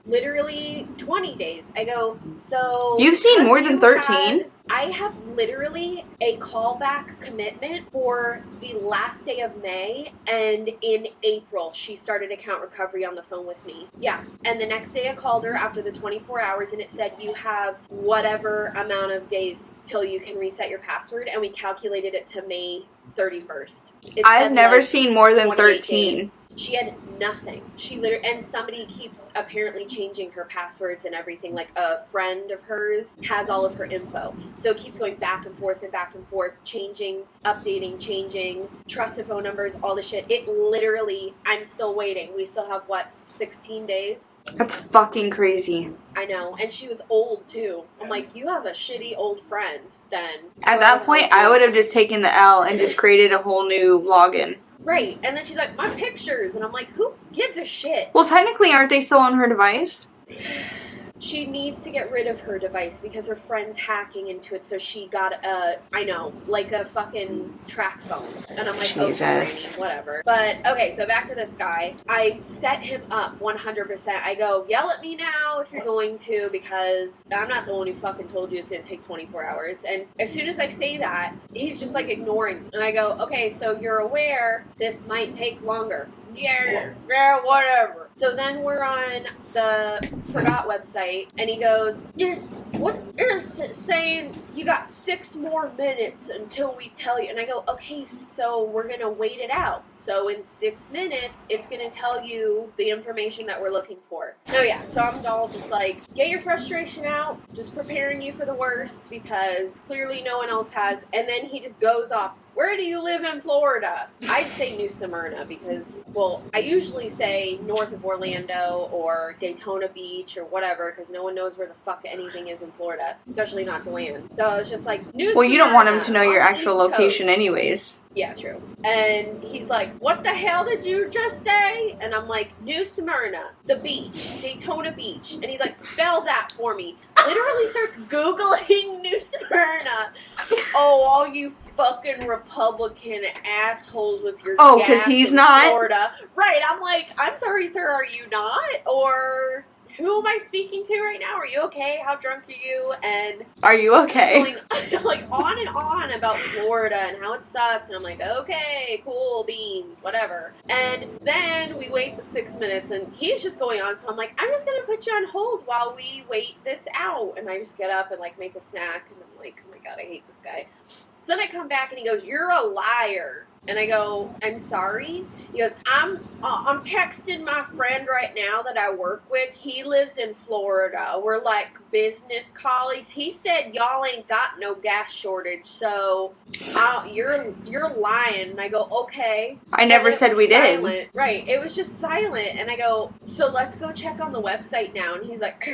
literally 20 days. I go, so... You've seen more than 13? I have literally a callback commitment for the last day of May, and in April, she started account recovery on the phone with me. Yeah, and the next day I called her after the 24 hours, and it said, you have whatever amount of days till you can reset your password, and we calculated it to May 31st. I've never seen more than 13. Days. She had nothing. She literally, and somebody keeps apparently changing her passwords and everything. Like a friend of hers has all of her info. So it keeps going back and forth, changing, updating, changing, trusted phone numbers, all the shit. It literally, I'm still waiting. We still have, 16 days? That's fucking crazy. I know. And she was old, too. I'm like, you have a shitty old friend, then. At that point, I would have just taken the L and just created a whole new login. Right. And then she's like, my pictures. And I'm like, who gives a shit? Well, technically, aren't they still on her device? She needs to get rid of her device because her friend's hacking into it. So she got a fucking track phone. And I'm like, Jesus. Okay, whatever. But, okay, so back to this guy. I set him up 100%. I go, yell at me now if you're going to, because I'm not the one who fucking told you it's going to take 24 hours. And as soon as I say that, he's just ignoring. And I go, okay, so you're aware this might take longer. Yeah, whatever. So then we're on the Forgot website. website, and he goes, what is it saying? You got 6 more minutes until we tell you. And I go, okay, so we're going to wait it out. So in 6 minutes, it's going to tell you the information that we're looking for. No, yeah, so I'm all just like, get your frustration out, just preparing you for the worst, because clearly no one else has. And then he just goes off, where do you live in Florida? I'd say New Smyrna because, well, I usually say north of Orlando or Daytona Beach or whatever because no one knows where the fuck anything is in Florida, especially not DeLand. So it's just like, New Smyrna. Well, you don't want him to know your actual location anyways. Yeah, true. And he's like, what the hell did you just say? And I'm like, New Smyrna, the beach, Daytona Beach. And he's like, spell that for me. Literally starts Googling New Smyrna. Oh, all you fucking Republican assholes with your gas because he's not Florida. Right, I'm like, I'm sorry, sir, are you not? Or who am I speaking to right now? Are you okay? How drunk are you? And are you okay? Going like on and on about Florida and how it sucks. And I'm like, okay, cool, beans, whatever. And then we wait the 6 minutes and he's just going on. So I'm like, I'm just going to put you on hold while we wait this out. And I just get up and like make a snack. And I'm like, oh my God, I hate this guy. So then I come back and he goes, you're a liar. And I go, I'm sorry? He goes, I'm texting my friend right now that I work with. He lives in Florida. We're like business colleagues. He said y'all ain't got no gas shortage, so you're lying. And I go, okay. I never said we did. Silent. Right. It was just silent. And I go, so let's go check on the website now. And he's like,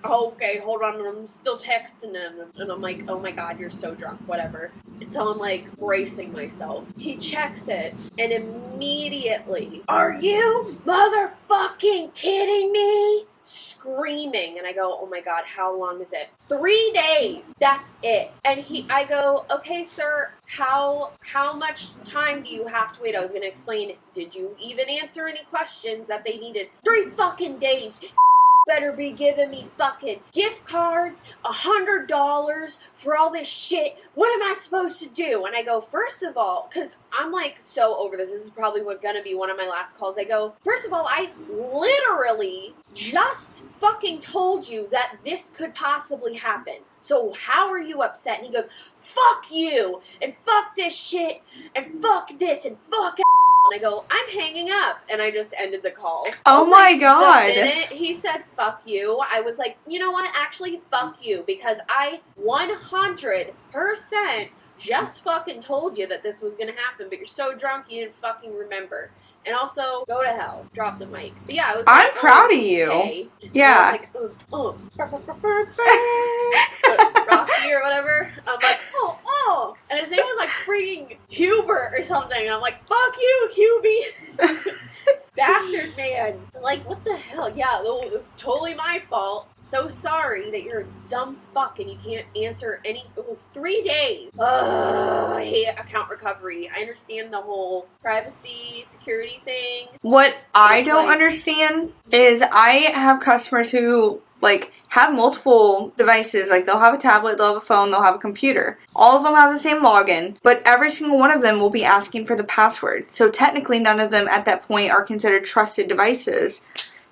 okay, hold on. I'm still texting him. And I'm like, oh my God, you're so drunk. Whatever. So I'm like bracing myself. He checks it and immediately, are you motherfucking kidding me? Screaming. And I go, oh my God, how long is it? 3 days. That's it. And I go, okay, sir, how much time do you have to wait? I was going to explain, did you even answer any questions that they needed? 3 fucking days. Better be giving me fucking gift cards, $100 for all this shit. What am I supposed to do? And I go, first of all, because I'm like so over this. This is probably gonna be one of my last calls. I go, first of all, I literally just fucking told you that this could possibly happen. So how are you upset? And he goes, fuck you, and fuck this shit, and fuck this, and fuck. And I go, I'm hanging up. And I just ended the call. Oh my God. The minute he said, fuck you, I was like, you know what? Actually, fuck you. Because I 100% just fucking told you that this was going to happen. But you're so drunk, you didn't fucking remember. And also, go to hell. Drop the mic. But yeah, I was like, I'm proud of you. Okay. Yeah. And I was like, Rocky or whatever. I'm like, oh. And his name was like freaking Hubert or something. And I'm like, fuck you, Hubie. Bastard man. Like, what the hell? Yeah, it was totally my fault. So sorry that you're a dumb fuck and you can't answer any. 3 days. I hate account recovery. I understand the whole privacy, security thing. What I don't understand is I have customers who, like, have multiple devices. Like, they'll have a tablet, they'll have a phone, they'll have a computer. All of them have the same login, but every single one of them will be asking for the password. So technically, none of them at that point are considered trusted devices.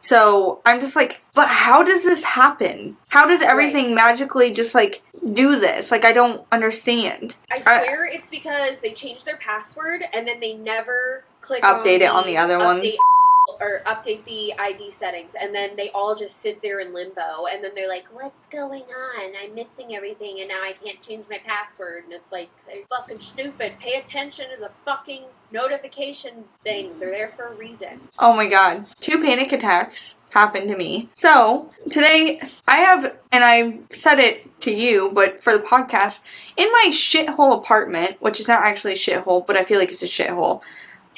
So I'm just like, but how does this happen? How does everything magically just, like, do this? Like, I don't understand. I swear it's because they changed their password and then they never click update it on the other ones. Or update the ID settings, and then they all just sit there in limbo, and then they're like, what's going on? I'm missing everything, and now I can't change my password, and it's like, they're fucking stupid. Pay attention to the fucking notification things. They're there for a reason. Oh my God. 2 panic attacks happened to me. So, today, I have, and I said it to you, but for the podcast, in my shithole apartment, which is not actually a shithole, but I feel like it's a shithole,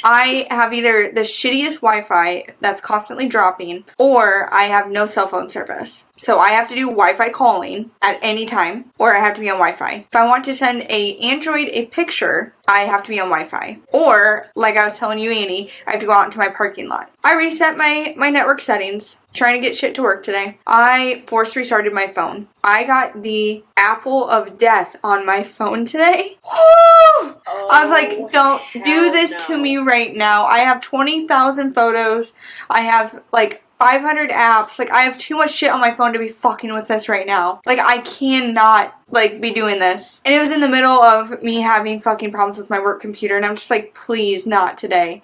I have either the shittiest Wi-Fi that's constantly dropping, or I have no cell phone service. So I have to do Wi-Fi calling at any time, or I have to be on Wi-Fi. If I want to send a picture, I have to be on Wi-Fi. Or, like I was telling you, Annie, I have to go out into my parking lot. I reset my network settings, trying to get shit to work today. I force restarted my phone. I got the apple of death on my phone today. Woo! I was like, don't do this to me right now. I have 20,000 photos. I have, like, 500 apps. Like, I have too much shit on my phone to be fucking with this right now. Like, I cannot, like, be doing this. And it was in the middle of me having fucking problems with my work computer, and I'm just like, please, not today.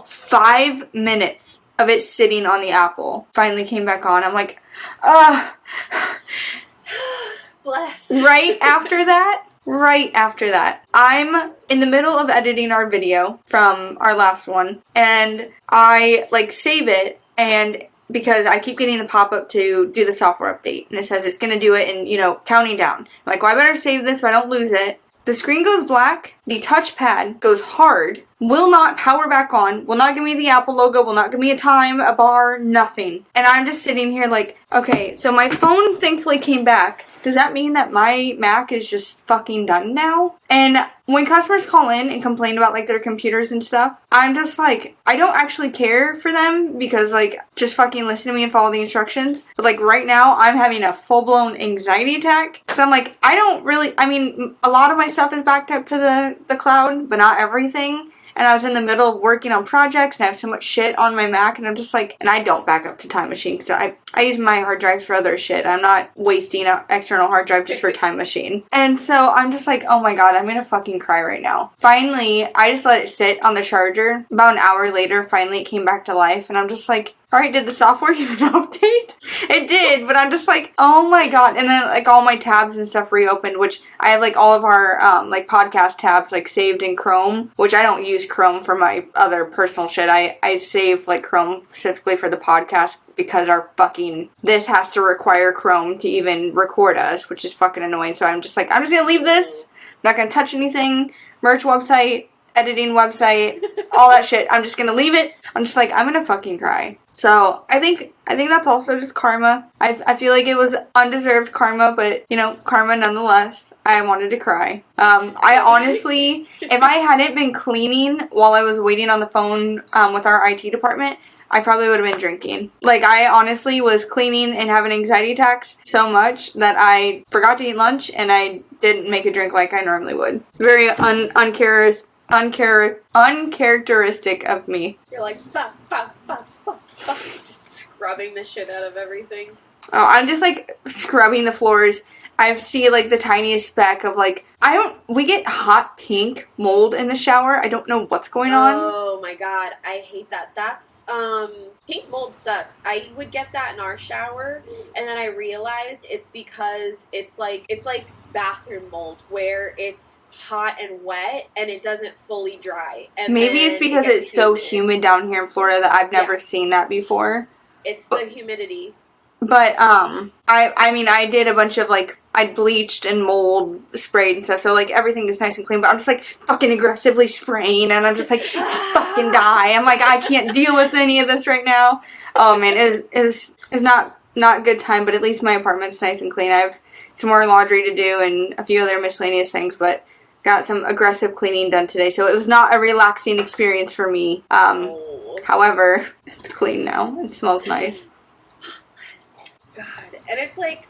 5 minutes of it sitting on the Apple finally came back on. I'm like, Bless. Right after that, I'm in the middle of editing our video from our last one, and I, like, save it, and because I keep getting the pop-up to do the software update, and it says it's gonna do it in, you know, counting down. I'm like, well, I better save this so I don't lose it. The screen goes black, the touchpad goes hard, will not power back on, will not give me the Apple logo, will not give me a time, a bar, nothing. And I'm just sitting here like, okay, so my phone thankfully came back. Does that mean that my Mac is just fucking done now? And when customers call in and complain about, like, their computers and stuff, I'm just like, I don't actually care for them because, like, just fucking listen to me and follow the instructions. But, like, right now, I'm having a full-blown anxiety attack because I'm like, I mean, a lot of my stuff is backed up to the cloud, but not everything. And I was in the middle of working on projects, and I have so much shit on my Mac, and I'm just like, and I don't back up to Time Machine, because I use my hard drives for other shit. I'm not wasting an external hard drive just for Time Machine. And so I'm just like, oh my god, I'm gonna fucking cry right now. Finally, I just let it sit on the charger. About an hour later, finally it came back to life, and I'm just like, alright, did the software even update? It did, but I'm just like, oh my god. And then, like, all my tabs and stuff reopened, which I have, like, all of our, like, podcast tabs, like, saved in Chrome, which I don't use Chrome for my other personal shit. I save, like, Chrome specifically for the podcast because this has to require Chrome to even record us, which is fucking annoying. So I'm just like, I'm just gonna leave this. I'm not gonna touch anything. Merch website, editing website, all that shit. I'm just gonna leave it. I'm just like, I'm gonna fucking cry. So I think that's also just karma. I feel like it was undeserved karma, but, you know, karma nonetheless. I wanted to cry. I honestly, if I hadn't been cleaning while I was waiting on the phone with our IT department, I probably would have been drinking. Like, I honestly was cleaning and having anxiety attacks so much that I forgot to eat lunch and I didn't make a drink like I normally would. Very uncharacteristic of me. You're like, just scrubbing the shit out of everything. Oh, I'm just, like, scrubbing the floors. I see, like, the tiniest speck of, like, we get hot pink mold in the shower. I don't know what's going on. Oh my god, I hate that. That's, pink mold sucks. I would get that in our shower, and then I realized it's because it's like bathroom mold, where it's hot and wet, and it doesn't fully dry. And maybe it's because it's so humid down here in Florida that I've never seen that before. It's the humidity. But, I mean, I did a bunch of, like, I bleached and mold sprayed and stuff, so, like, everything is nice and clean, but I'm just, like, fucking aggressively spraying, and I'm just, like, just fucking die. I'm like, I can't deal with any of this right now. Oh, man, it's not good time, but at least my apartment's nice and clean. I have some more laundry to do and a few other miscellaneous things, but got some aggressive cleaning done today, so it was not a relaxing experience for me. However, it's clean now. It smells nice. God, and it's like,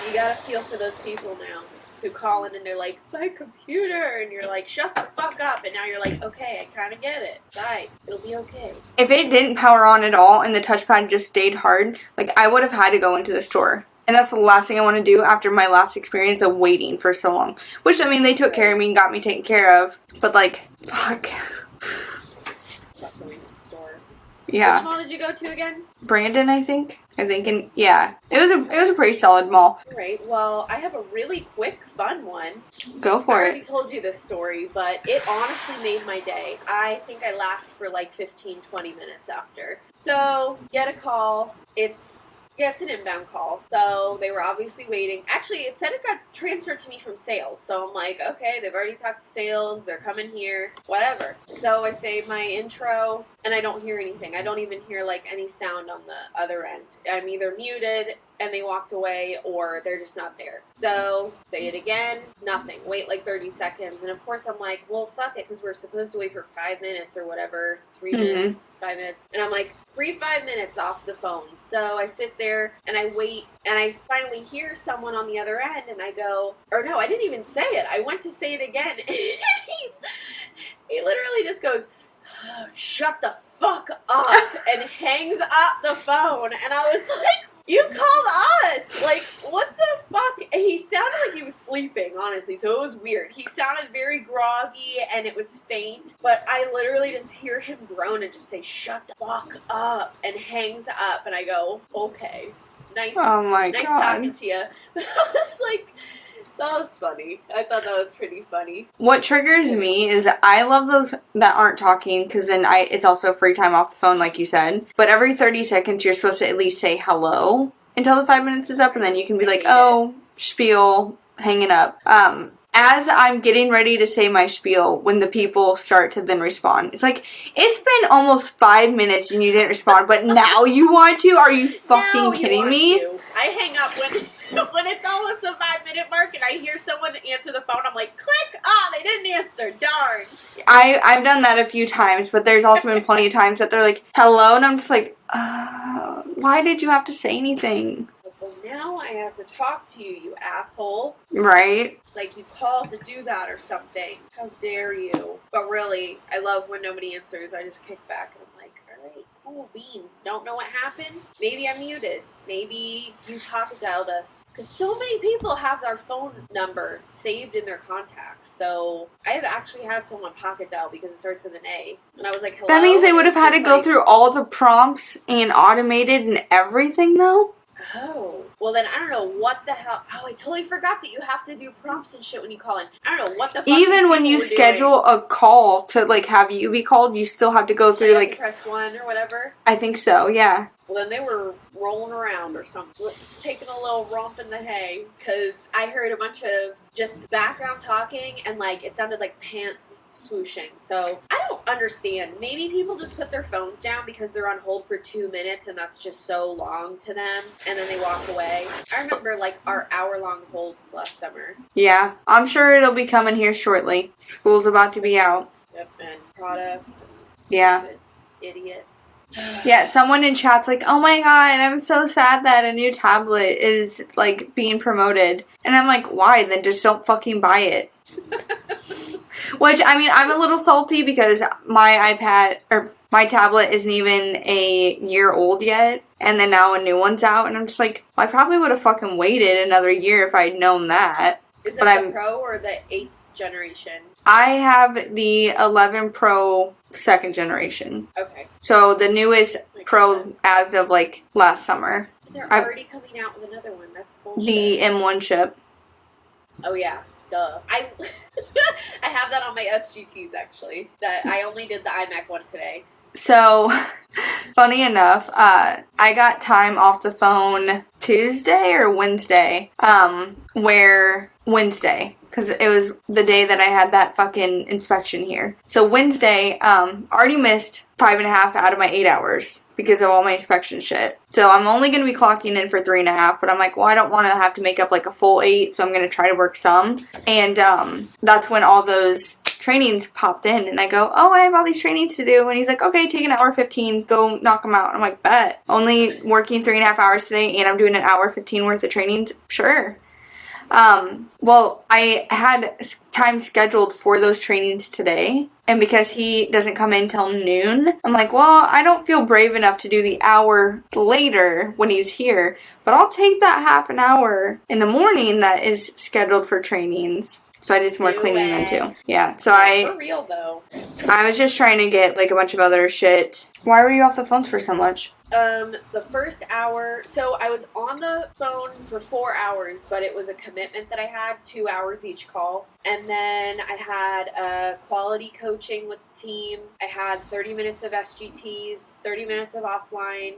you gotta feel for those people now who call in and they're like, my computer, and you're like, shut the fuck up, and now you're like, okay, I kind of get it. Bye. It'll be okay. If it didn't power on at all and the touchpad just stayed hard, like, I would have had to go into the store. And that's the last thing I want to do after my last experience of waiting for so long. Which, I mean, they took care of me and got me taken care of. But, like, fuck. Fuck going to the store. Yeah. Which mall did you go to again? Brandon, I think. Yeah. It was a pretty solid mall. Alright, well, I have a really quick, fun one. Go for I already it. told you this story, but it honestly made my day. I think I laughed for like 15, 20 minutes after. So, get a call. It's an inbound call. So they were obviously waiting. Actually, it said it got transferred to me from sales. So I'm like, okay, they've already talked to sales. They're coming here. Whatever. So I say my intro, and I don't hear anything. I don't even hear, like, any sound on the other end. I'm either muted, and they walked away, or they're just not there. So, say it again, nothing. Wait like 30 seconds. And of course I'm like, well, fuck it, because we're supposed to wait for 5 minutes or whatever. 3 minutes, 5 minutes. And I'm like, free 5 minutes off the phone. So I sit there, and I wait, and I finally hear someone on the other end, and I go, or no, I didn't even say it. I went to say it again. He literally just goes, oh, shut the fuck up and hangs up the phone. And I was like, you called us! Like, what the fuck? And he sounded like he was sleeping, honestly, so it was weird. He sounded very groggy, and it was faint, but I literally just hear him groan and just say, shut the fuck up, and hangs up, and I go, okay, nice, oh my nice God. talking to you. But I was like, that was funny. I thought that was pretty funny. What triggers me is I love those that aren't talking because then it's also free time off the phone, like you said. But every 30 seconds, you're supposed to at least say hello until the 5 minutes is up, and then you can be like, oh, spiel, hanging up. As I'm getting ready to say my spiel, when the people start to then respond, it's like, it's been almost 5 minutes and you didn't respond, but now you want to? Are you fucking kidding me? I hang up when it's almost the 5-minute mark and I hear someone answer the phone. I'm like, click! Ah, they didn't answer. Darn. I've done that a few times, but there's also been plenty of times that they're like, hello, and I'm just like, why did you have to say anything? Well, now I have to talk to you, you asshole. Right? Like you called to do that or something. How dare you? But really, I love when nobody answers. I just kick back and I'm like, alright, cool beans. Don't know what happened? Maybe I'm muted. Maybe you pocket dialed us. Because so many people have their phone number saved in their contacts. So I have actually had someone pocket dial because it starts with an A. And I was like, hello? That means they would have had to go through all the prompts and automated and everything, though? Oh. Well, then I don't know what the hell. Oh, I totally forgot that you have to do prompts and shit when you call in. I don't know what the fuck. Even when you schedule a call to, like, have you be called, you still have to go through, like... press 1 or whatever? I think so, yeah. Well, then they were rolling around or something, taking a little romp in the hay, because I heard a bunch of just background talking, and, like, it sounded like pants swooshing. So, I don't understand. Maybe people just put their phones down because they're on hold for 2 minutes, and that's just so long to them, and then they walk away. I remember, like, our hour-long holds last summer. Yeah, I'm sure it'll be coming here shortly. School's about to be out. Yep, and products and yeah. idiots. Yeah, someone in chat's like, oh my god, I'm so sad that a new tablet is, like, being promoted. And I'm like, why? Then just don't fucking buy it. Which, I mean, I'm a little salty because my tablet isn't even a year old yet. And then now a new one's out. And I'm just like, well, I probably would have fucking waited another year if I'd known that. Is it the Pro or the 8th generation? I have the 11 Pro 2nd generation. Okay. So the newest Pro as of, like, last summer. They're already coming out with another one. That's bullshit. The M1 chip. Oh, yeah. Duh. I have that on my SGTs, actually. That I only did the iMac one today. So, funny enough, I got time off the phone Tuesday or Wednesday, Wednesday, because it was the day that I had that fucking inspection here. So Wednesday, already missed 5.5 out of my 8 hours because of all my inspection shit. So I'm only going to be clocking in for 3.5, but I'm like, well, I don't want to have to make up like a full 8, so I'm going to try to work some. And that's when all those trainings popped in, and I go, oh, I have all these trainings to do. And he's like, okay, take an hour 15, go knock them out. I'm like, bet. Only working 3.5 hours today, and I'm doing an hour 15 worth of trainings? Sure. Well, I had time scheduled for those trainings today, and because he doesn't come in till noon, I'm like, well, I don't feel brave enough to do the hour later when he's here, but I'll take that half an hour in the morning that is scheduled for trainings. So I did some more cleaning then too. Yeah, so For real though. I was just trying to get like a bunch of other shit. Why were you off the phones for so much? The first hour, so I was on the phone for 4 hours, but it was a commitment that I had, 2 hours each call. And then I had quality coaching with the team. I had 30 minutes of SGTs, 30 minutes of offline.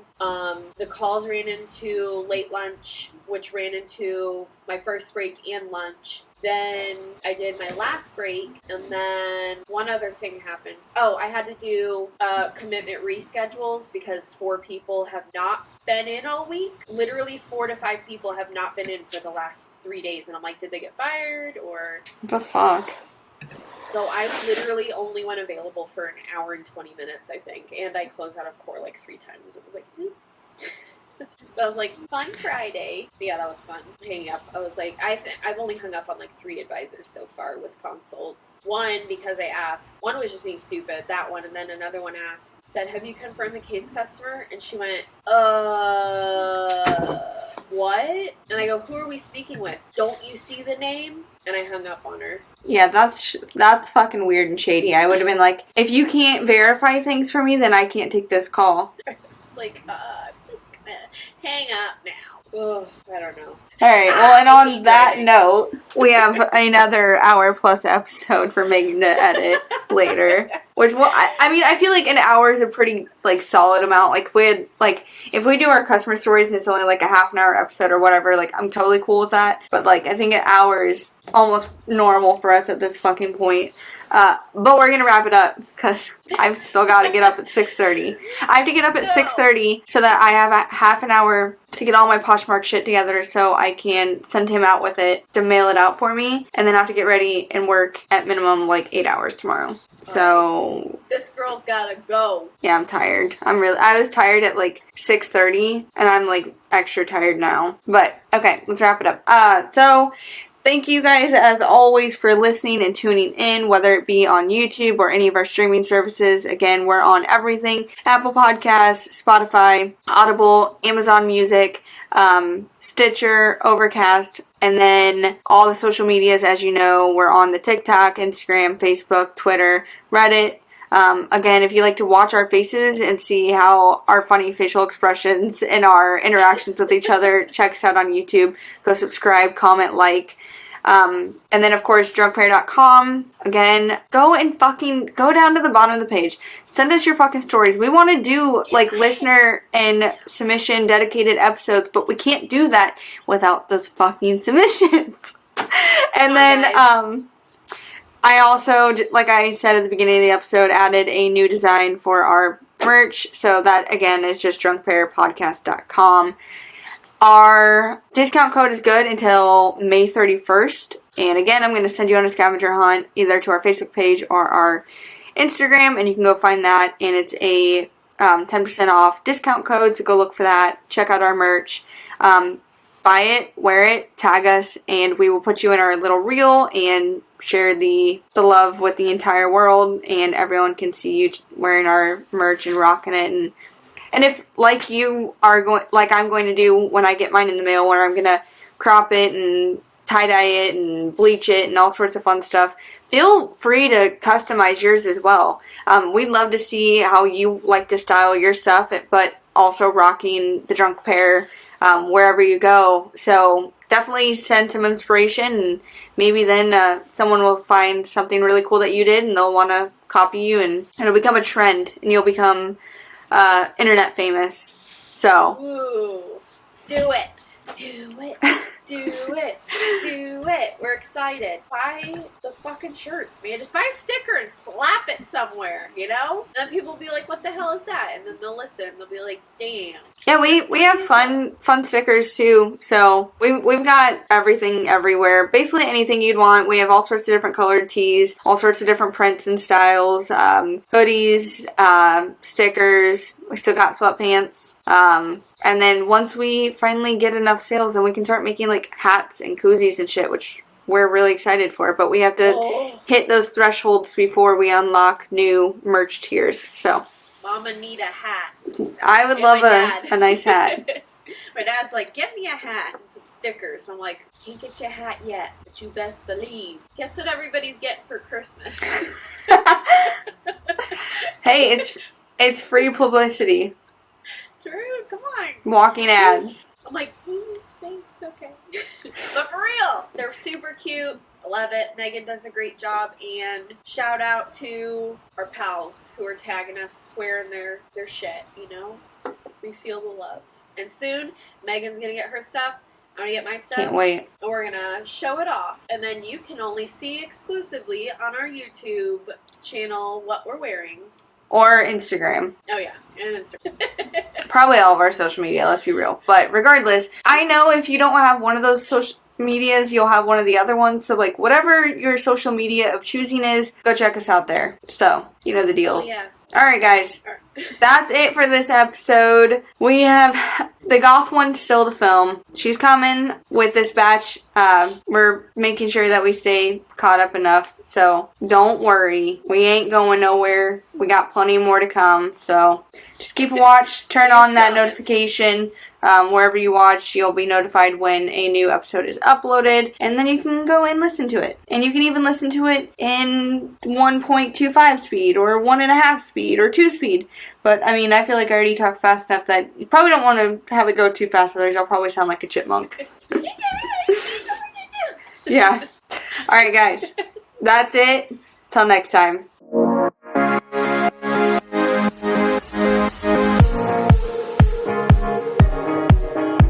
The calls ran into late lunch, which ran into my first break and lunch. Then I did my last break, and then one other thing happened. Oh, I had to do commitment reschedules because 4 people have not been in all week. Literally 4 to 5 people have not been in for the last 3 days, and I'm like, did they get fired or... What the fuck? So I literally only went available for an hour and 20 minutes, I think, and I closed out of core like 3 times. It was like, oops. But I was like, fun Friday. But yeah, that was fun. Hanging up. I was like, I've only hung up on like 3 advisors so far with consults. One, because I asked. One was just being stupid, that one. And then another one asked, said, have you confirmed the case customer? And she went, what? And I go, who are we speaking with? Don't you see the name? And I hung up on her. Yeah, that's fucking weird and shady. I would have been like, if you can't verify things for me, then I can't take this call. It's like, I'm just gonna hang up now. Ugh, I don't know. Alright, well, and on that note, we have another hour-plus episode for Megan to edit later. Which, well, I mean, I feel like an hour is a pretty, like, solid amount. Like, if we do our customer stories and it's only, like, a half-an-hour episode or whatever, like, I'm totally cool with that. But, like, I think an hour is almost normal for us at this fucking point. But we're gonna wrap it up, because I've still gotta get up at 6:30. I have to get up at 6:30 so that I have a half an hour to get all my Poshmark shit together so I can send him out with it to mail it out for me, and then I have to get ready and work at minimum like 8 hours tomorrow. So this girl's gotta go. Yeah, I'm tired. I was tired at like 6:30 and I'm like extra tired now. But okay, let's wrap it up. So thank you guys, as always, for listening and tuning in, whether it be on YouTube or any of our streaming services. Again, we're on everything. Apple Podcasts, Spotify, Audible, Amazon Music, Stitcher, Overcast, and then all the social medias. As you know, we're on the TikTok, Instagram, Facebook, Twitter, Reddit. Again, if you like to watch our faces and see how our funny facial expressions and our interactions with each other, check us out on YouTube. Go subscribe, comment, like. And then, of course, drunkpear.com. Again, go and fucking go down to the bottom of the page. Send us your fucking stories. We want to do, like, listener and submission dedicated episodes, but we can't do that without those fucking submissions. And then, I also, like I said at the beginning of the episode, added a new design for our merch. So that, again, is just drunkpearpodcast.com. Our discount code is good until May 31st. And again, I'm going to send you on a scavenger hunt either to our Facebook page or our Instagram. And you can go find that. And it's a 10% off discount code. So go look for that. Check out our merch. Buy it, wear it, tag us, and we will put you in our little reel and share the love with the entire world. And everyone can see you wearing our merch and rocking it. And if, like you are going, like I'm going to do when I get mine in the mail, where I'm going to crop it and tie-dye it and bleach it and all sorts of fun stuff, feel free to customize yours as well. We'd love to see how you like to style your stuff, but also rocking the Drunk Pear wherever you go. So definitely send some inspiration, and maybe then someone will find something really cool that you did and they'll want to copy you, and it'll become a trend and you'll become internet famous. So ooh, do it. We're excited. Buy the fucking shirts, man. Just buy a sticker and slap it somewhere, you know? And then people will be like, what the hell is that? And then they'll listen. They'll be like, damn. Yeah, we have fun stickers too. So we've got everything everywhere. Basically anything you'd want. We have all sorts of different colored tees, all sorts of different prints and styles, hoodies, stickers. We still got sweatpants. And then once we finally get enough sales, then we can start making like hats and koozies and shit, which we're really excited for. But we have to hit those thresholds before we unlock new merch tiers. So Mama need a hat. I would love a nice hat. My dad's like, get me a hat and some stickers. I'm like, can't get your hat yet, but you best believe. Guess what everybody's getting for Christmas? Hey, it's free publicity. True, come on. Walking ads. I'm like, thanks, okay. But for real, they're super cute. I love it. Megan does a great job. And shout out to our pals who are tagging us wearing their shit, you know? We feel the love. And soon, Megan's going to get her stuff. I'm going to get my stuff. Can't wait. And we're going to show it off. And then you can only see exclusively on our YouTube channel what we're wearing. Or Instagram. Oh, yeah. And Instagram. Probably all of our social media, let's be real. But regardless, I know if you don't have one of those social medias, you'll have one of the other ones. So, like, whatever your social media of choosing is, go check us out there. So, you know the deal. Yeah. Alright, guys. That's it for this episode. We have the goth one still to film. She's coming with this batch. We're making sure that we stay caught up enough. So don't worry. We ain't going nowhere. We got plenty more to come. So just keep a watch. Turn on that notification. Wherever you watch, you'll be notified when a new episode is uploaded, and then you can go and listen to it. And you can even listen to it in 1.25 speed, or 1.5 speed, or 2 speed. But, I mean, I feel like I already talked fast enough that you probably don't want to have it go too fast, otherwise I'll probably sound like a chipmunk. Yeah. Alright, guys. That's it. Till next time.